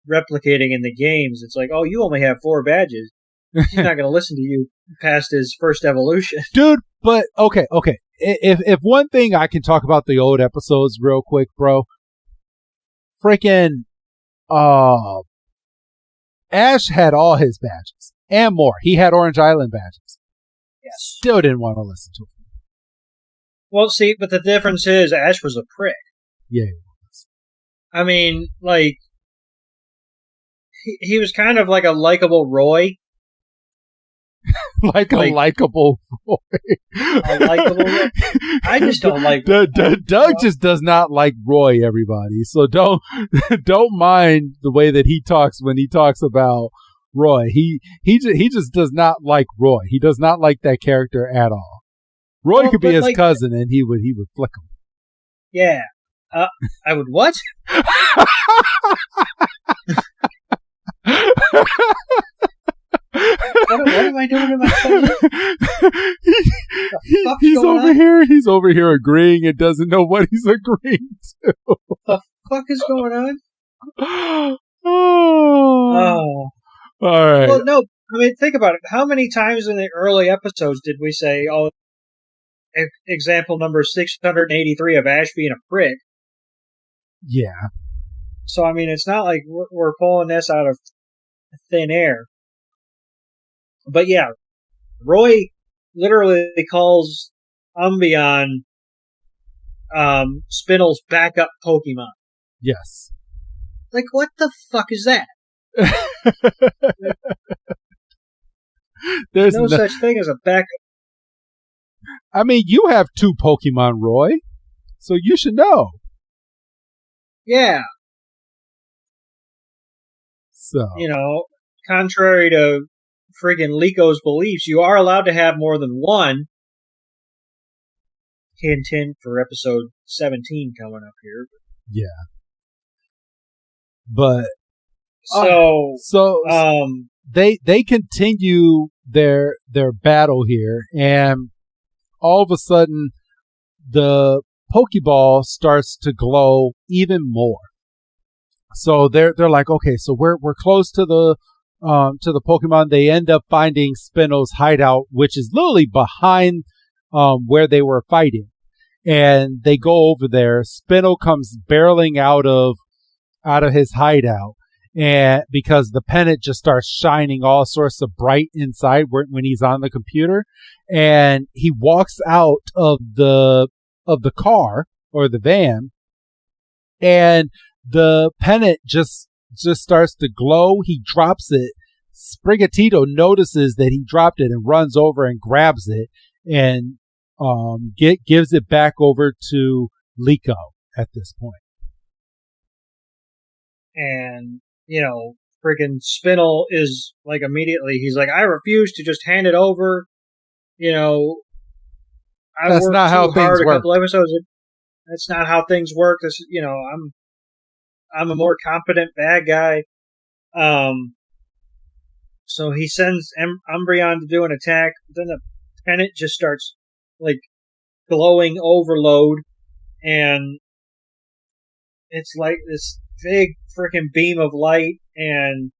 replicating in the games. It's like, oh, you only have 4 badges. He's not going to listen to you past his first evolution. Dude, but okay. If one thing I can talk about the old episodes real quick, bro. Freaking Ash had all his badges and more. He had Orange Island badges. Yes. Still didn't want to listen to him. Well, see, but the difference is Ash was a prick. Yeah, he was. I mean, like, he was kind of like a likable Roy. A likable Roy. A likable Roy? I just don't like Doug just does not like Roy, everybody. So don't mind the way that he talks when he talks about Roy. He just does not like Roy. He does not like that character at all. Roy could be his cousin and he would flick him. Yeah. I would what? What am I doing to myself? He's over here agreeing and doesn't know what he's agreeing to. What the fuck is going on? Oh. All right. Well, no, I mean, think about it. How many times in the early episodes did we say, oh, example number 683 of Ash being a prick? Yeah. So, I mean, it's not like we're pulling this out of thin air. But yeah, Roy literally calls Umbreon Spinel's backup Pokemon. Yes. Like, what the fuck is that? There's no such thing as a backup. I mean, you have 2 Pokemon, Roy, so you should know. Yeah. So, contrary to friggin' Lico's beliefs, you are allowed to have more than one. Hint, hint for episode 17 coming up here. Yeah. But they continue their battle here, and all of a sudden the Pokeball starts to glow even more. So they're like, okay, so we're close to the Pokemon. They end up finding Spinel's hideout, which is literally behind where they were fighting, and they go over there. Spinel comes barreling out of his hideout, and because the pennant just starts shining all sorts of bright inside when he's on the computer, and he walks out of the car or the van, and the pennant just starts to glow. He drops it. Sprigatito notices that he dropped it and runs over and grabs it and gives it back over to Lico at this point. And, friggin' Spinel is like immediately, he's like, I refuse to just hand it over. That's not how things work. That's not how things work. This, I'm a more competent bad guy. So he sends Umbreon to do an attack. Then the pennant just starts like glowing overload, and it's like this big freaking beam of light, and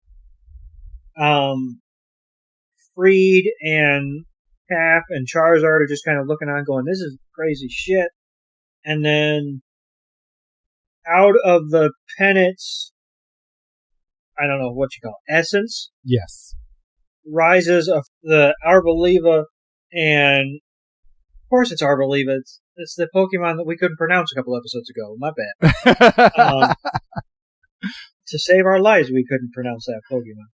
Freed and Cap and Charizard are just kind of looking on going, this is crazy shit. And then out of the pennant's, I don't know what you call it, essence? Yes. rises of the Arboliva, and of course it's Arboliva. It's the Pokemon that we couldn't pronounce a couple episodes ago. My bad. To save our lives, we couldn't pronounce that Pokemon.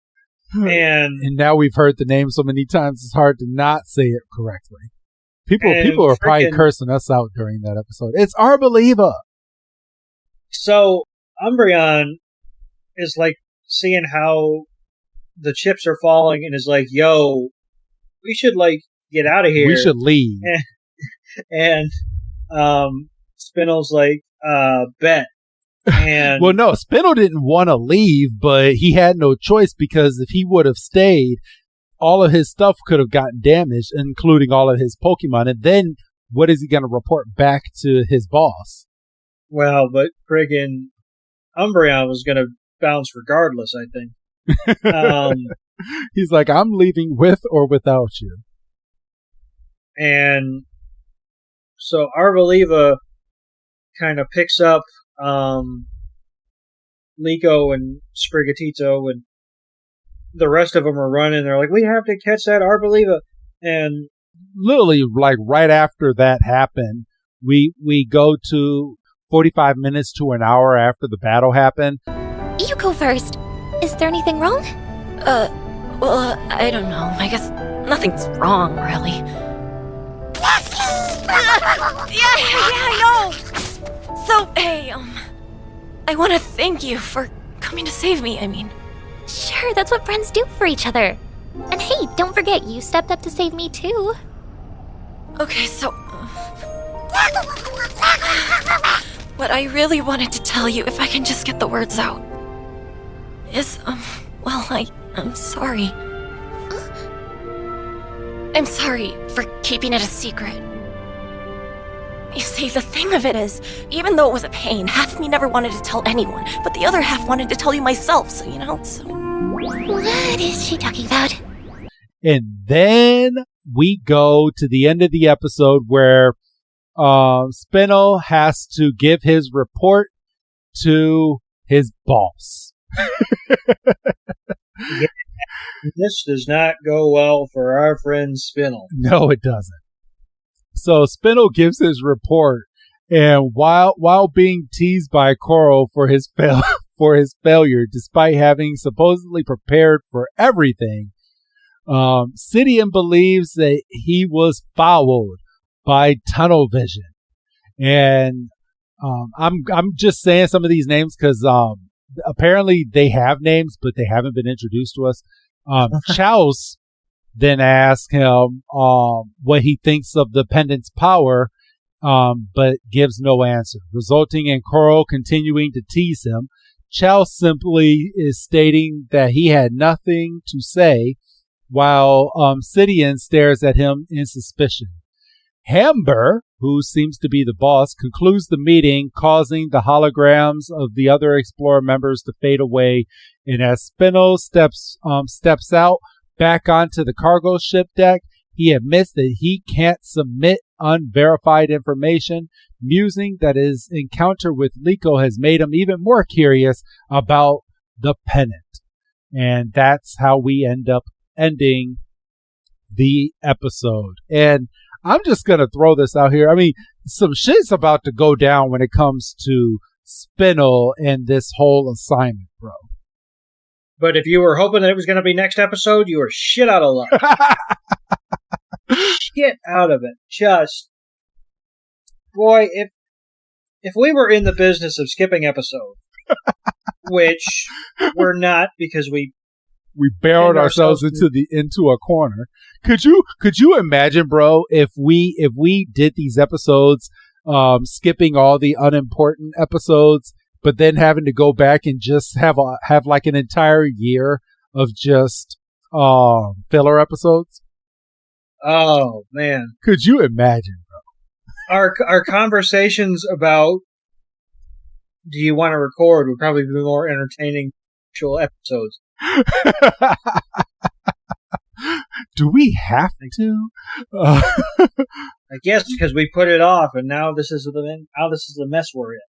And now we've heard the name so many times, it's hard to not say it correctly. People are probably cursing us out during that episode. It's Arboliva! So, Umbreon is like seeing how the chips are falling and is like, yo, we should like get out of here. We should leave. And Spinel's like, bet. And well, no, Spinel didn't want to leave, but he had no choice because if he would have stayed, all of his stuff could have gotten damaged, including all of his Pokemon. And then what is he going to report back to his boss? Well, but friggin' Umbreon was going to bounce regardless, I think. He's like, I'm leaving with or without you. And so Arboliva kind of picks up Liko and Sprigatito, and the rest of them are running. They're like, we have to catch that Arboliva. And literally, like right after that happened, we go to 45 minutes to an hour after the battle happened. You go first. Is there anything wrong? Well, I don't know. I guess nothing's wrong, really. Yeah, I know! So, hey, I want to thank you for coming to save me, I mean. Sure, that's what friends do for each other. And hey, don't forget, you stepped up to save me too. Okay, so... what I really wanted to tell you, if I can just get the words out, is, well, I'm sorry. I'm sorry for keeping it a secret. You see, the thing of it is, even though it was a pain, half of me never wanted to tell anyone, but the other half wanted to tell you myself, so, you know, so... What is she talking about? And then we go to the end of the episode where Spinel has to give his report to his boss. Yeah, this does not go well for our friend Spinel. No, it doesn't. So Spinel gives his report, and while being teased by Coral for his failure, despite having supposedly prepared for everything, Sidian believes that he was fouled by tunnel vision. And I'm just saying some of these names because apparently they have names, but they haven't been introduced to us. Chaos then asks him what he thinks of the pendant's power, but gives no answer, resulting in Coral continuing to tease him. Chow simply is stating that he had nothing to say, while Sidian stares at him in suspicion. Hamber, who seems to be the boss, concludes the meeting, causing the holograms of the other Explorer members to fade away. And as Spinel steps out back onto the cargo ship deck, he admits that he can't submit unverified information, musing that his encounter with Liko has made him even more curious about the pennant. And that's how we end up ending the episode. And I'm just going to throw this out here. I mean, some shit's about to go down when it comes to Spinel and this whole assignment, bro. But if you were hoping that it was going to be next episode, you were shit out of luck. Shit out of it. Just, boy, if we were in the business of skipping episodes, which we're not because we barreled ourselves into a corner. Could you imagine, bro, if we did these episodes, skipping all the unimportant episodes, but then having to go back and just have like an entire year of just filler episodes? Oh man. Could you imagine, bro? Our conversations about do you want to record would probably be more entertaining actual episodes. Do we have to? I guess because we put it off, and now this is the mess we're in.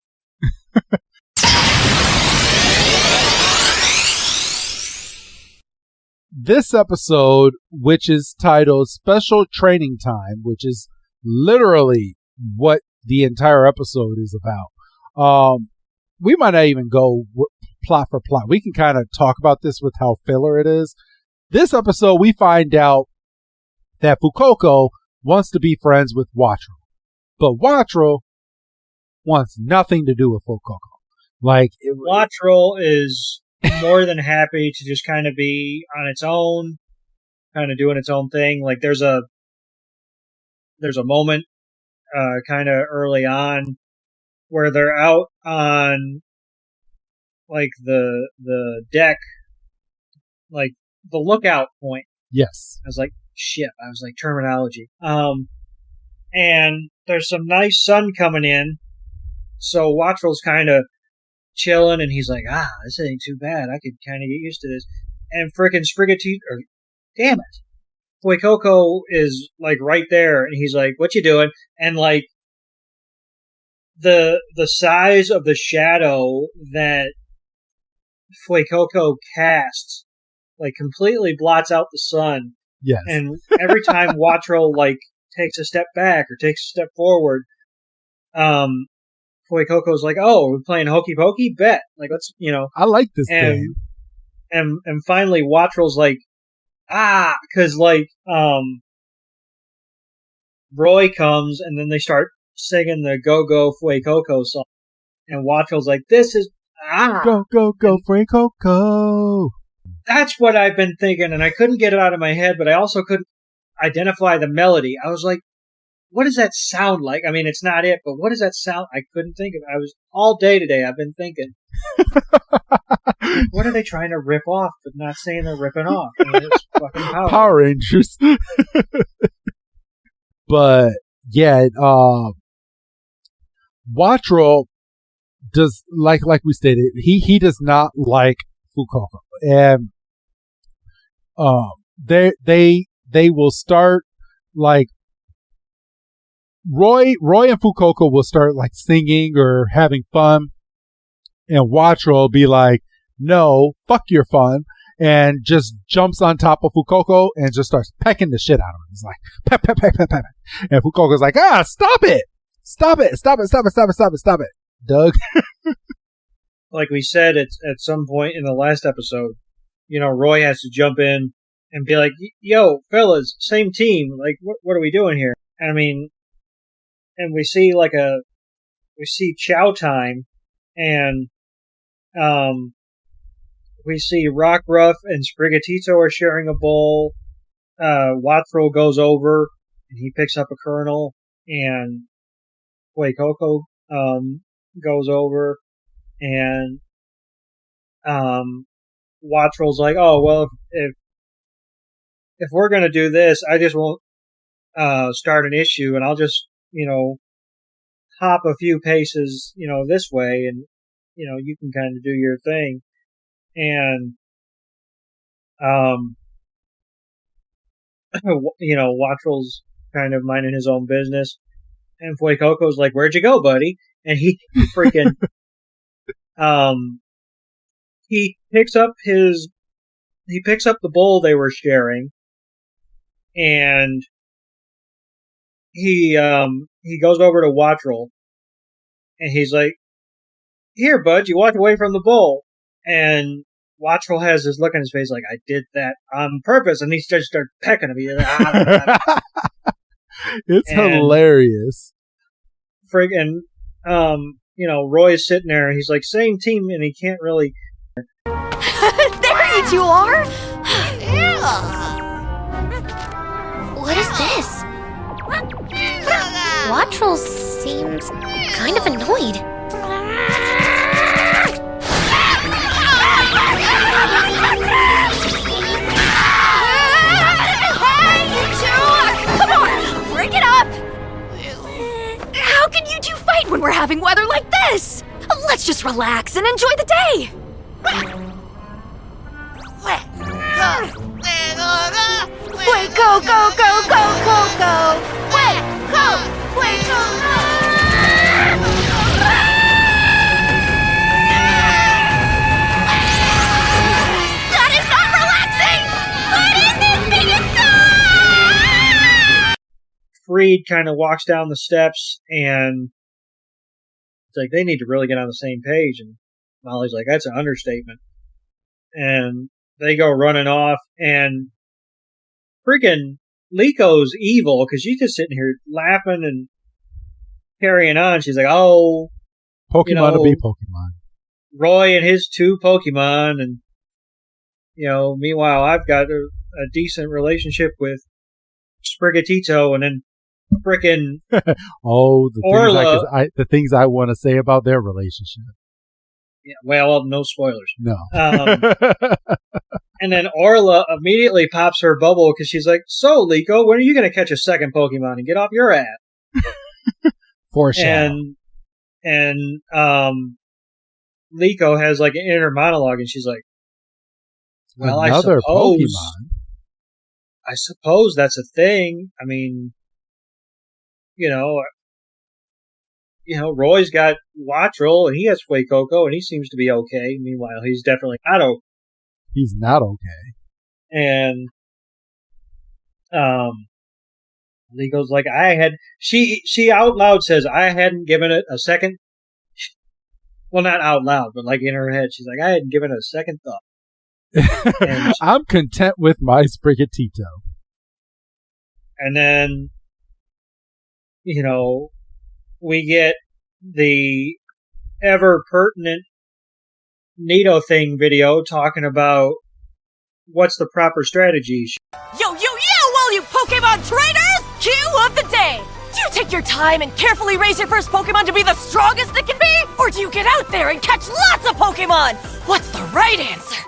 this episode, which is titled Special Training Time, which is literally what the entire episode is about. We might not even go plot for plot. We can kind of talk about this with how filler it is. This episode, we find out that Fuecoco wants to be friends with Wattrel. But Wattrel wants nothing to do with Fuecoco. Like, Wattrel is more than happy to just kind of be on its own, kind of doing its own thing. Like, there's a moment kind of early on where they're out on like the deck, like the lookout point. Yes. I was like, shit. I was like, terminology. And there's some nice sun coming in, so Wattrel's kind of chilling, and he's like, this ain't too bad. I could kind of get used to this. And frickin' damn it. Fuecoco is like right there, and he's like, what you doing? And like, the size of the shadow that Fuecoco casts, like, completely blots out the sun. Yes. And every time Wattrel, like, takes a step back or takes a step forward, Fuecoco's like, oh, we're playing hokey pokey? Bet. Like, let's, I like this game. And finally Wattrel's like, because, like, Roy comes, and then they start singing the Go Go Fuecoco song. And Wattrel's like, this is, Go, go, go, Fuecoco. That's what I've been thinking, and I couldn't get it out of my head, but I also couldn't identify the melody. I was like, what does that sound like? I mean, it's not it, but what does that sound? I couldn't think of it. I was all day today. I've been thinking, what are they trying to rip off, but not saying they're ripping off? I mean, it's fucking Power Rangers. But yeah, Wattrel does, like we stated, he does not like Fuecoco, and they will start, like, Roy and Fuecoco will start, like, singing or having fun, and Wattrel will be like, no, fuck your fun, and just jumps on top of Fuecoco and just starts pecking the shit out of him. He's like, peck, peck, peck, peck, peck. And Fuecoco's like, stop it, Doug. Like we said, it's at some point in the last episode, Roy has to jump in and be like, yo, fellas, same team. Like, what are we doing here? I mean, and we see chow time, and we see Rockruff and Sprigatito are sharing a bowl. Wattrel goes over and he picks up a kernel, and Fuecoco goes over, and Wattrel's like, oh, well, if we're going to do this, I just won't start an issue, and I'll just, hop a few paces, this way, and, you can kind of do your thing. And, Wattrel's kind of minding his own business, and Fuecoco's like, where'd you go, buddy? And he freaking, he picks up the bowl they were sharing, and he goes over to Wattrel, and he's like, here, bud, you walked away from the bowl. And Wattrel has this look on his face like, I did that on purpose, and he just starts pecking him. It's hilarious. Friggin', Roy's sitting there, and he's like, same team, and he can't really... There you two are! What is this? Wattrel seems kind of annoyed. Hey, you two! Come on, break it up! How can you two fight when we're having weather like this? Let's just relax and enjoy the day! Wait, go, go, go, go, go, go! Wait, go, wait, go, go! That is not relaxing! Freed kind of walks down the steps, and it's like, they need to really get on the same page. And Molly's like, that's an understatement. And they go running off, and freaking Liko's evil, because she's just sitting here laughing and carrying on. She's like, oh, Pokemon to be Pokemon. Roy and his 2 Pokemon, and meanwhile I've got a decent relationship with Sprigatito, and then frickin' the things I want to say about their relationship. Yeah, well, no spoilers. No. And then Orla immediately pops her bubble because she's like, so, Liko, when are you going to catch a second Pokemon and get off your ass? Foreshadow. And Liko has like an inner monologue, and she's like, well, another Pokemon. I suppose that's a thing. I mean, Roy's got Wattrel, and he has Fuecoco, and he seems to be okay. Meanwhile, he's definitely not okay. He's not okay. And Liko's like, she out loud says, I hadn't given it a second. Well, not out loud, but like in her head, she's like, I hadn't given it a second thought. I'm content with my Sprigatito. And then, we get the ever pertinent Nito thing video talking about what's the proper strategy. Yo, all you Pokemon trainers! Cue of the day! Do you take your time and carefully raise your first Pokemon to be the strongest it can be? Or do you get out there and catch lots of Pokemon? What's the right answer?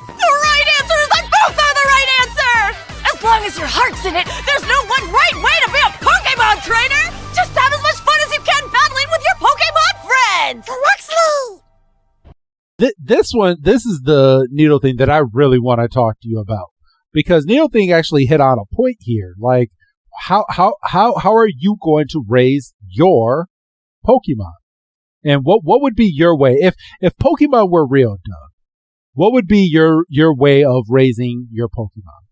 The right answer is that both are the right answer! As long as your heart's in it, there's no one right way to be a Pokemon trainer! Just have as much fun as you can battling with your Pokemon friends! Quaxly! This is the Needle thing that I really want to talk to you about, because Needle thing actually hit on a point here. Like, how are you going to raise your Pokemon, and what would be your way if Pokemon were real, Doug? What would be your way of raising your Pokemon?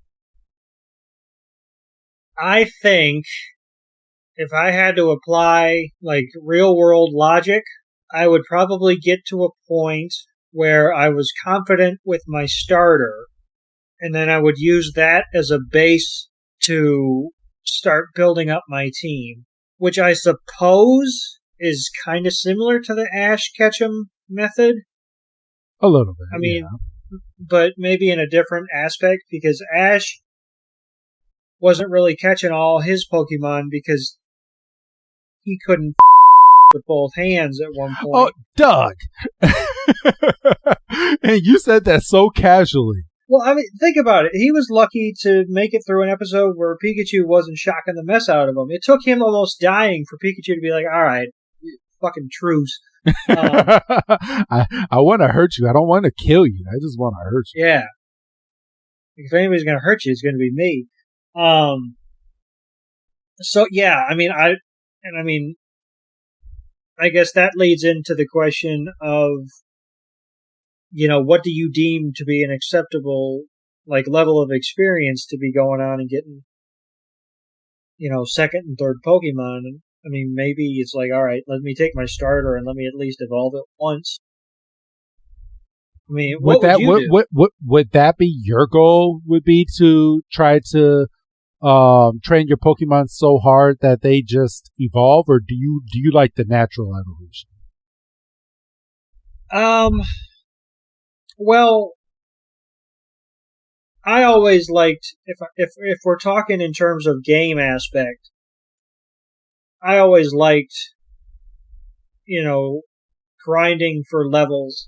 I think if I had to apply like real world logic, I would probably get to a point where I was confident with my starter, and then I would use that as a base to start building up my team, which I suppose is kind of similar to the Ash Ketchum method. A little bit. I mean, but maybe in a different aspect, because Ash wasn't really catching all his Pokemon because he couldn't with both hands at one point. Oh, Doug! And you said that so casually. Well, I mean, think about it. He was lucky to make it through an episode where Pikachu wasn't shocking the mess out of him. It took him almost dying for Pikachu to be like, all right, fucking truce. I want to hurt you. I don't want to kill you. I just want to hurt you. Yeah. If anybody's going to hurt you, it's going to be me. So, yeah, I guess that leads into the question of, what do you deem to be an acceptable, like, level of experience to be going on and getting, second and third Pokemon? And, I mean, maybe it's like, all right, let me take my starter and let me at least evolve it once. I mean, would that be your goal? Would be to try to train your Pokemon so hard that they just evolve, or do you like the natural evolution? Well, I always liked, if we're talking in terms of game aspect, I always liked, grinding for levels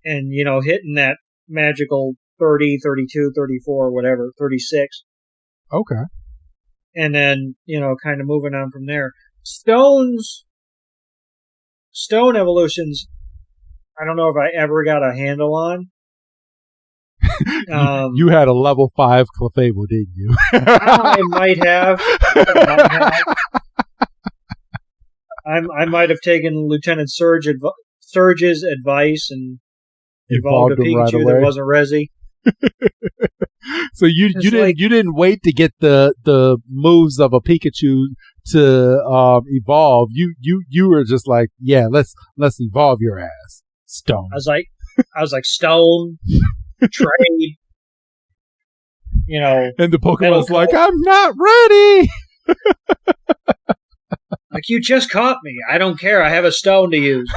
and, hitting that magical 30, 32, 34, whatever, 36. Okay. And then, kind of moving on from there. Stone evolutions, I don't know if I ever got a handle on. You had a level 5 Clefable, didn't you? I might have. I might have taken Lieutenant Surge's advice and evolved a Pikachu that wasn't Resi. So you didn't wait to get the moves of a Pikachu to evolve. You were just like, yeah, let's evolve your ass. Stone. I was like Stone, Trade. And the Pokemon's like, I'm not ready. Like, you just caught me. I don't care. I have a stone to use.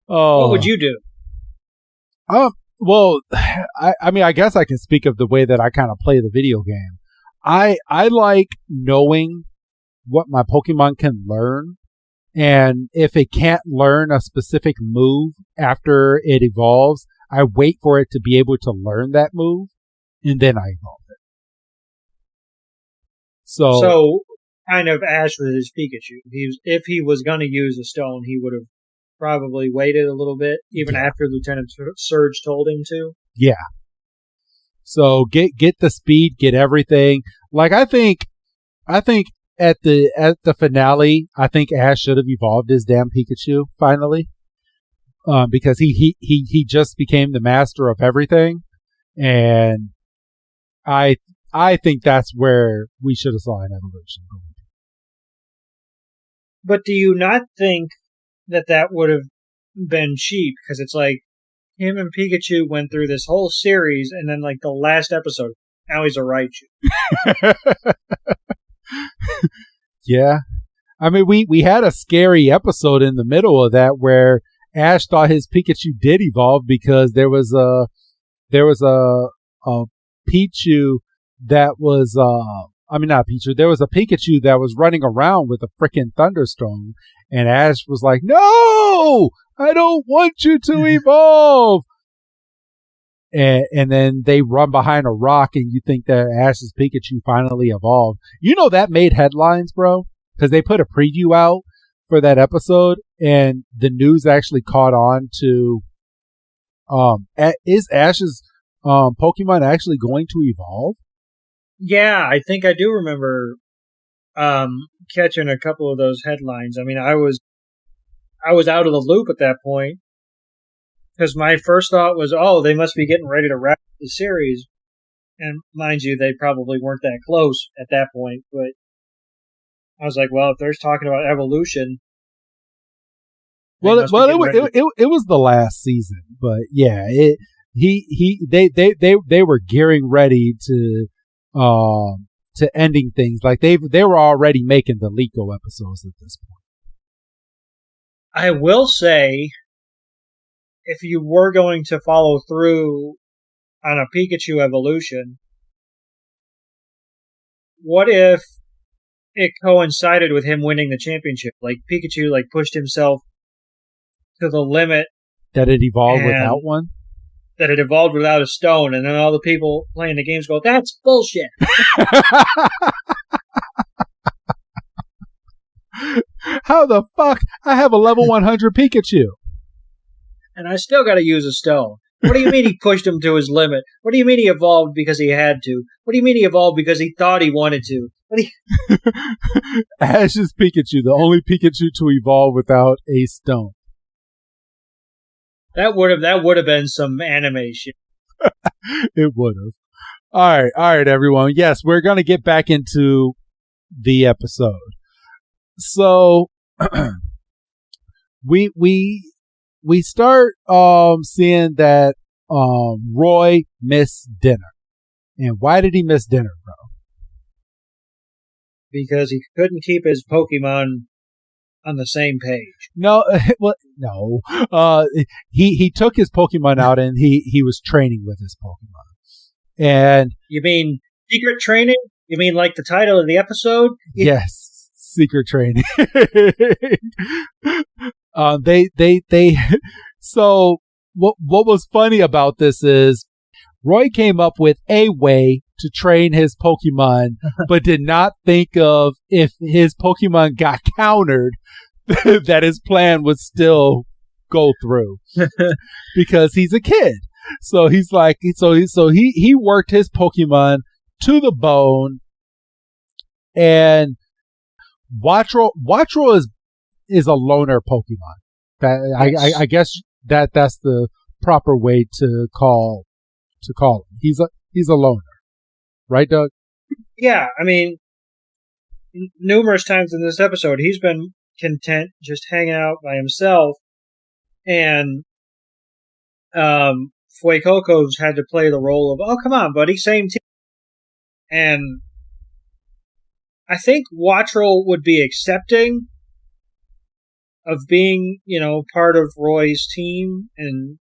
What would you do? Well, I mean, I guess I can speak of the way that I kind of play the video game. I like knowing what my Pokemon can learn. And if it can't learn a specific move after it evolves, I wait for it to be able to learn that move, and then I evolve it. So kind of Ash with his Pikachu. If he was going to use a stone, he would have probably waited a little bit, even after Lieutenant Surge told him to. Yeah. So get the speed, get everything. Like I think at the finale, I think Ash should have evolved his damn Pikachu finally, because he just became the master of everything, and I think that's where we should have saw an evolution. But do you not think that would have been cheap? Because it's like him and Pikachu went through this whole series, and then like the last episode, now he's a Raichu. Yeah. I mean, we had a scary episode in the middle of that where Ash thought his Pikachu did evolve because there was a Pichu that was, not Pichu, there was a Pikachu that was running around with a freaking thunderstorm, and Ash was like, no, I don't want you to evolve. And then they run behind a rock, and you think that Ash's Pikachu finally evolved. That made headlines, bro, because they put a preview out for that episode, and the news actually caught on to, is Ash's Pokemon actually going to evolve? Yeah, I think I do remember catching a couple of those headlines. I mean, I was out of the loop at that point. Because my first thought was, they must be getting ready to wrap the series. And mind you, they probably weren't that close at that point. But I was like, well, if they're talking about evolution. Well, it was the last season. But yeah, they were gearing ready to ending things. Like they were already making the Liko episodes at this point. I will say, if you were going to follow through on a Pikachu evolution, what if it coincided with him winning the championship? Like Pikachu pushed himself to the limit. That it evolved without one? That it evolved without a stone, and then all the people playing the games go, that's bullshit. How the fuck? I have a level 100 Pikachu. And I still got to use a stone. What do you mean he pushed him to his limit? What do you mean he evolved because he had to? What do you mean he evolved because he thought he wanted to? Ash's Pikachu, the only Pikachu to evolve without a stone. That would have been some anime shit. It would have. All right, everyone. Yes, we're gonna get back into the episode. So we start seeing that Roy missed dinner. And why did he miss dinner, bro? Because he couldn't keep his Pokemon on the same page. No, well, no. He took his Pokemon out and he was training with his Pokemon. And you mean secret training? You mean like the title of the episode? Yes, secret training. So what was funny about this is Roy came up with a way to train his Pokemon, but did not think of if his Pokemon got countered, that his plan would still go through because he's a kid. So he's like, he worked his Pokemon to the bone, and Watro is a loner Pokemon. I guess that's the proper way to call him. He's a loner, right, Doug? Yeah, I mean, numerous times in this episode, he's been content just hanging out by himself, and Fuecoco's had to play the role of, oh, come on, buddy, same team. And I think Wattrel would be accepting of being, part of Roy's team and,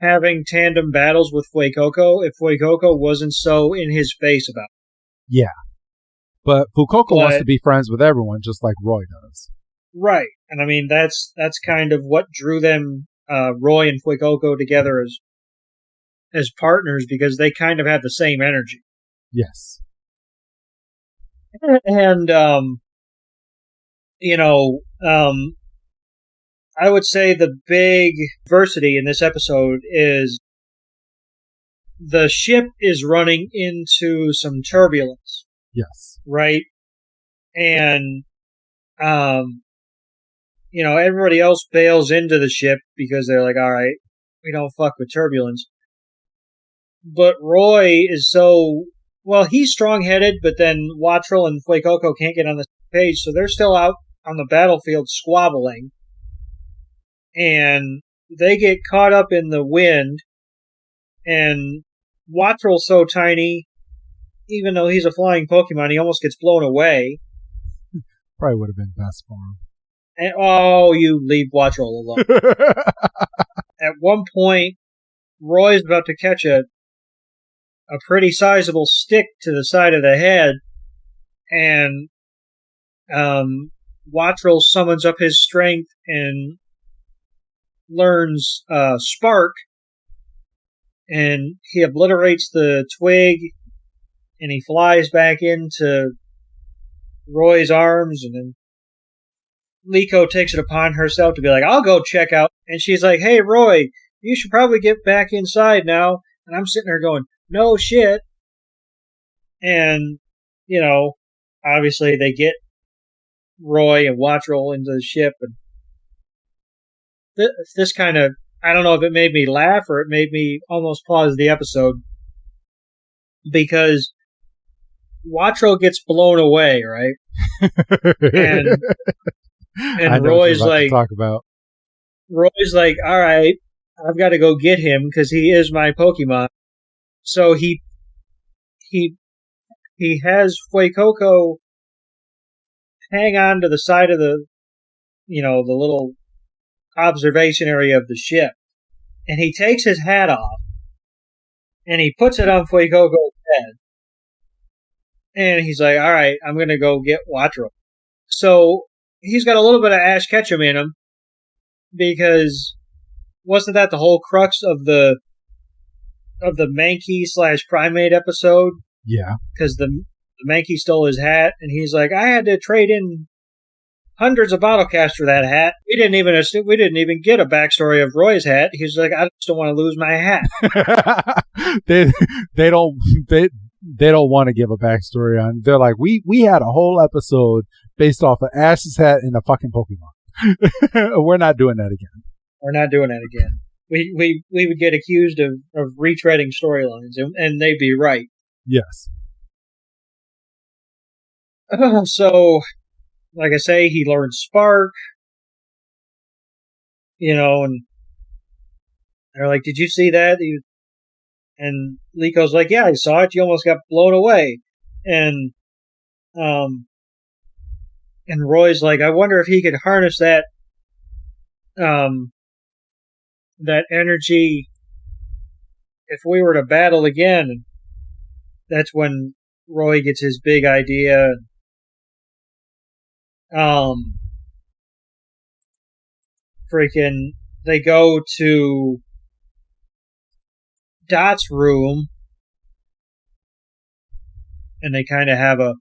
having tandem battles with Fuecoco if Fuecoco wasn't so in his face about it. Yeah. But Fuecoco wants to be friends with everyone just like Roy does. Right. And I mean, that's kind of what drew them, Roy and Fuecoco together as partners, because they kind of had the same energy. Yes. And, I would say the big adversity in this episode is the ship is running into some turbulence. Yes. Right? And, everybody else bails into the ship because they're like, all right, we don't fuck with turbulence. But Roy is he's strong-headed, but then Wattrel and Fuecoco can't get on the page, so they're still out on the battlefield squabbling. And they get caught up in the wind, and Wattrel's so tiny, even though he's a flying Pokemon, he almost gets blown away. Probably would have been best for him. And, you leave Wattrel alone. At one point, Roy's about to catch a pretty sizable stick to the side of the head, and Wattrel summons up his strength and learns Spark, and he obliterates the twig, and he flies back into Roy's arms, and then Liko takes it upon herself to be like, I'll go check out. And she's like, hey, Roy, you should probably get back inside now. And I'm sitting there going, no shit. And, obviously they get Roy and Wattrel into the ship. And this kind of, I don't know if it made me laugh or it made me almost pause the episode. Because Wattrel gets blown away, right? And Roy's like, talk about. Roy's like, all right, I've got to go get him because he is my Pokemon. So he has Fuecoco hang on to the side of the little observation area of the ship, and he takes his hat off and he puts it on Fuecoco's head, and he's like, all right, I'm gonna go get Wattrel. So he's got a little bit of Ash Ketchum in him, because wasn't that the whole crux of the Mankey/Primate episode? Yeah. Because the Mankey stole his hat, and he's like, I had to trade in hundreds of bottle caps for that hat. We didn't even get a backstory of Roy's hat. He's like, I just don't want to lose my hat. They don't want to give a backstory on. They're like, we had a whole episode based off of Ash's hat and a fucking Pokemon. We're not doing that again. We're not doing that again. We would get accused of retreading storylines, and they'd be right. Yes. So, like I say, he learned Spark, and they're like, did you see that? And Liko's like, yeah, I saw it. You almost got blown away. And Roy's like, I wonder if he could harness that energy if we were to battle again. And that's when Roy gets his big idea. They go to Dot's room, and they kind of have a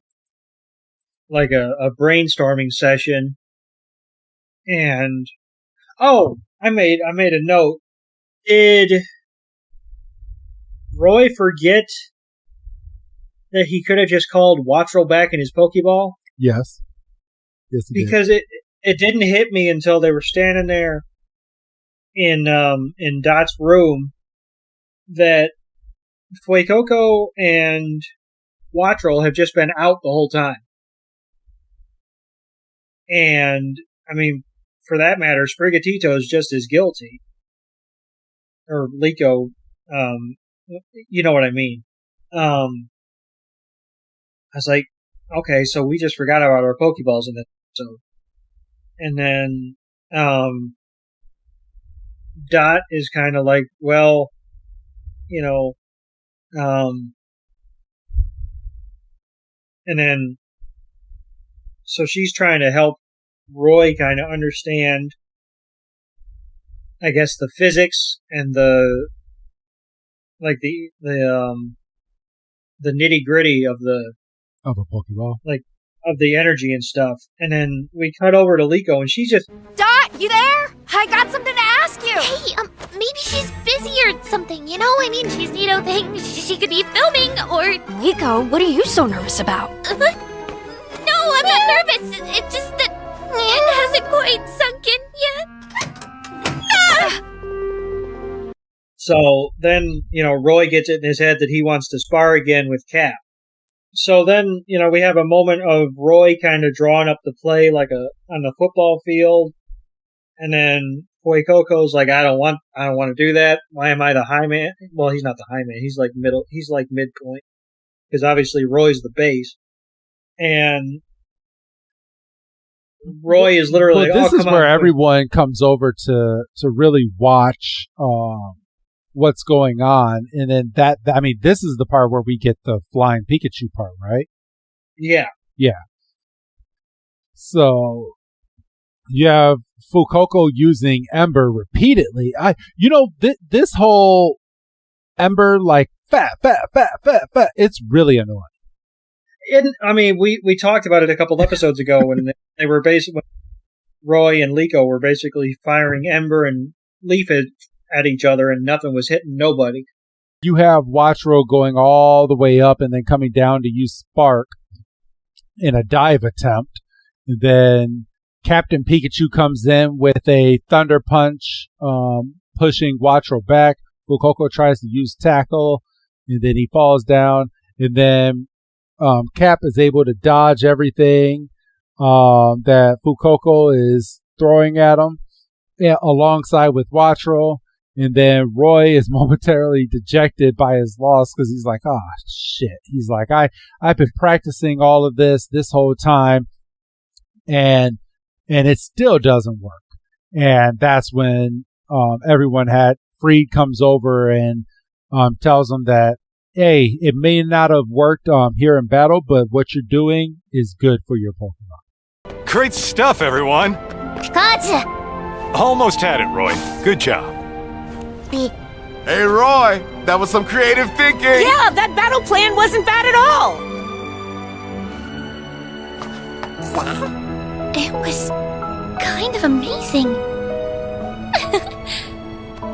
brainstorming session. And I made a note. Did Roy forget that he could have just called Wattrel back in his Pokeball? Yes. Yes, he because did. it didn't hit me until they were standing there in Dot's room that Fuecoco and Wattrel have just been out the whole time. And, I mean, for that matter, Sprigatito is just as guilty. Or Liko, you know what I mean. I was like, okay, so we just forgot about our Pokeballs in this episode. And then, Dot is kind of like, well, you know, and then, so she's trying to help Roy kind of understand, I guess, the physics and the nitty gritty of a Pokeball, like of the energy and stuff. And then we cut over to Liko, and she's just, Dot, you there? I got something to ask you. Hey, maybe she's busy or something, you know? I mean, she's Nito thing. She could be filming or... Liko, what are you so nervous about? No, I'm not nervous. It's just that it hasn't quite sunk in yet. Ah! So then, you know, Roy gets it in his head that he wants to spar again with Cap. So then, you know, we have a moment of Roy kind of drawing up the play like on the football field. And then Fuecoco's like, I don't want to do that. Why am I the high man? Well, he's not the high man. He's like midpoint. Because obviously Roy's the base. And Roy is literally like, this is where everyone comes over to really watch what's going on. And then this is the part where we get the flying Pikachu part, right? Yeah. Yeah. So you have Fuecoco using Ember repeatedly. This whole Ember, like, fat, it's really annoying. We talked about it a couple episodes ago when they were when Roy and Liko were basically firing Ember and Leaf at each other, and nothing was hitting nobody. You have Wattrel going all the way up and then coming down to use Spark in a dive attempt. And then Captain Pikachu comes in with a Thunder Punch, pushing Wattrel back. Fuecoco tries to use Tackle, and then he falls down. And then Cap is able to dodge everything that Fuecoco is throwing at him, alongside with Wattrel. And then Roy is momentarily dejected by his loss because he's like, oh, shit. He's like, I've been practicing all of this whole time, and it still doesn't work. And that's when Freed comes over and tells him that, hey, it may not have worked here in battle, but what you're doing is good for your Pokemon. Great stuff, everyone! Gotcha! Almost had it, Roy. Good job. Hey, Roy, that was some creative thinking! Yeah, that battle plan wasn't bad at all! It was kind of amazing.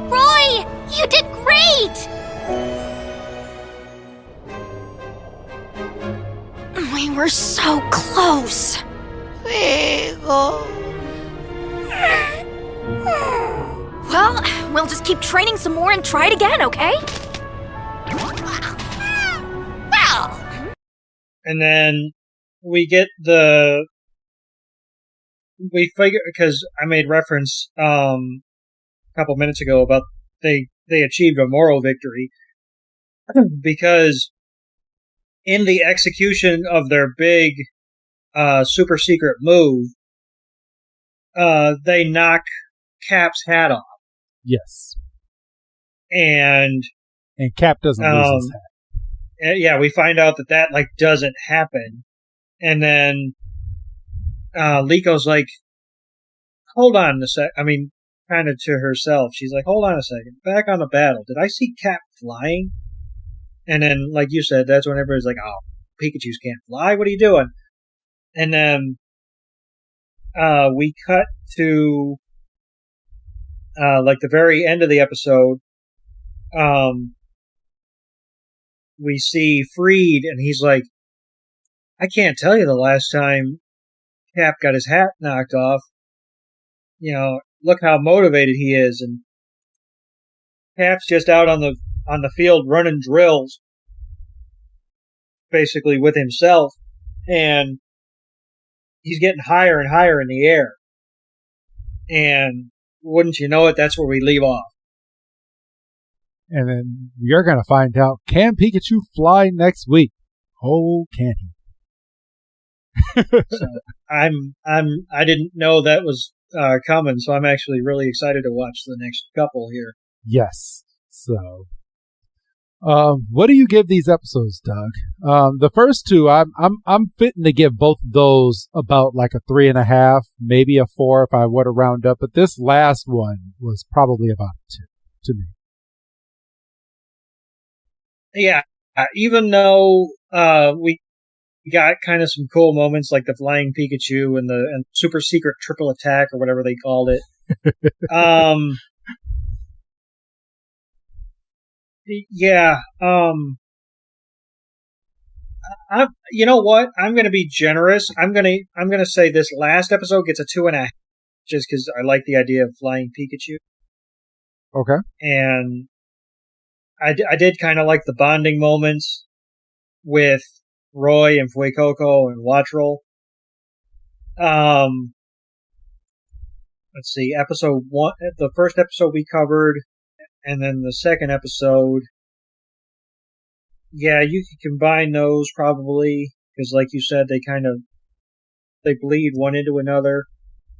Roy, you did great! We were so close. Well, we'll just keep training some more and try it again, okay? And then we get we figure, because I made reference a couple minutes ago about they achieved a moral victory because in the execution of their big super secret move, they knock Cap's hat off. Yes. And Cap doesn't lose his hat. Yeah, we find out that like doesn't happen. And then Liko's like, hold on a sec. I mean, kind of to herself. She's like, hold on a second. Back on the battle. Did I see Cap flying? And then, like you said, that's when everybody's like, oh, Pikachus can't fly. What are you doing? And then we cut to like the very end of the episode. We see Freed, and he's like, I can't tell you the last time Cap got his hat knocked off. look how motivated he is. And Cap's just out on the field running drills, basically with himself, and he's getting higher and higher in the air. And wouldn't you know it, that's where we leave off. And then you're going to find out, can Pikachu fly next week? Oh, can he? So I didn't know that was coming, so I'm actually really excited to watch the next couple here. Yes. So, what do you give these episodes, Doug? The first two, I'm fitting to give both of those about like a 3.5, maybe a 4 if I were to round up. But this last one was probably about a 2 to me. Yeah, even though we got kind of some cool moments like the flying Pikachu and the super secret triple attack or whatever they called it. Yeah. You know what? I'm going to be generous. I'm going to say this last episode gets a 2.5, just because I like the idea of flying Pikachu. Okay. And I did kind of like the bonding moments with Roy and Fuecoco and Wattrel. Let's see, episode 1, the first episode we covered, and then the second episode. Yeah, you could combine those probably, because like you said, they bleed one into another.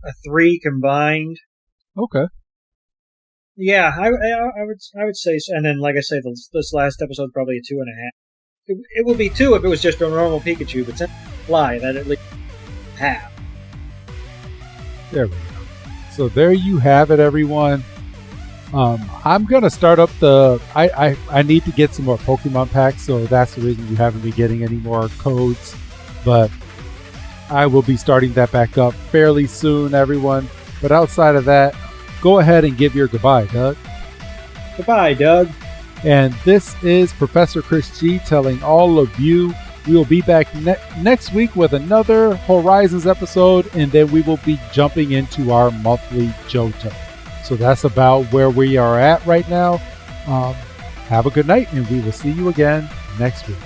A 3 combined. Okay. Yeah, I would say so. And then, like I say, this last episode probably a 2.5. It would be 2 if it was just a normal Pikachu, but since fly, that at least half. There we go. So there you have it, everyone. I'm gonna start up I need to get some more Pokemon packs, so that's the reason you haven't been getting any more codes. But I will be starting that back up fairly soon, everyone. But outside of that, go ahead and give your goodbye, Doug. Goodbye, Doug. And this is Professor Chris G telling all of you we will be back next week with another Horizons episode, and then we will be jumping into our monthly Johto. So that's about where we are at right now. Have a good night, and we will see you again next week.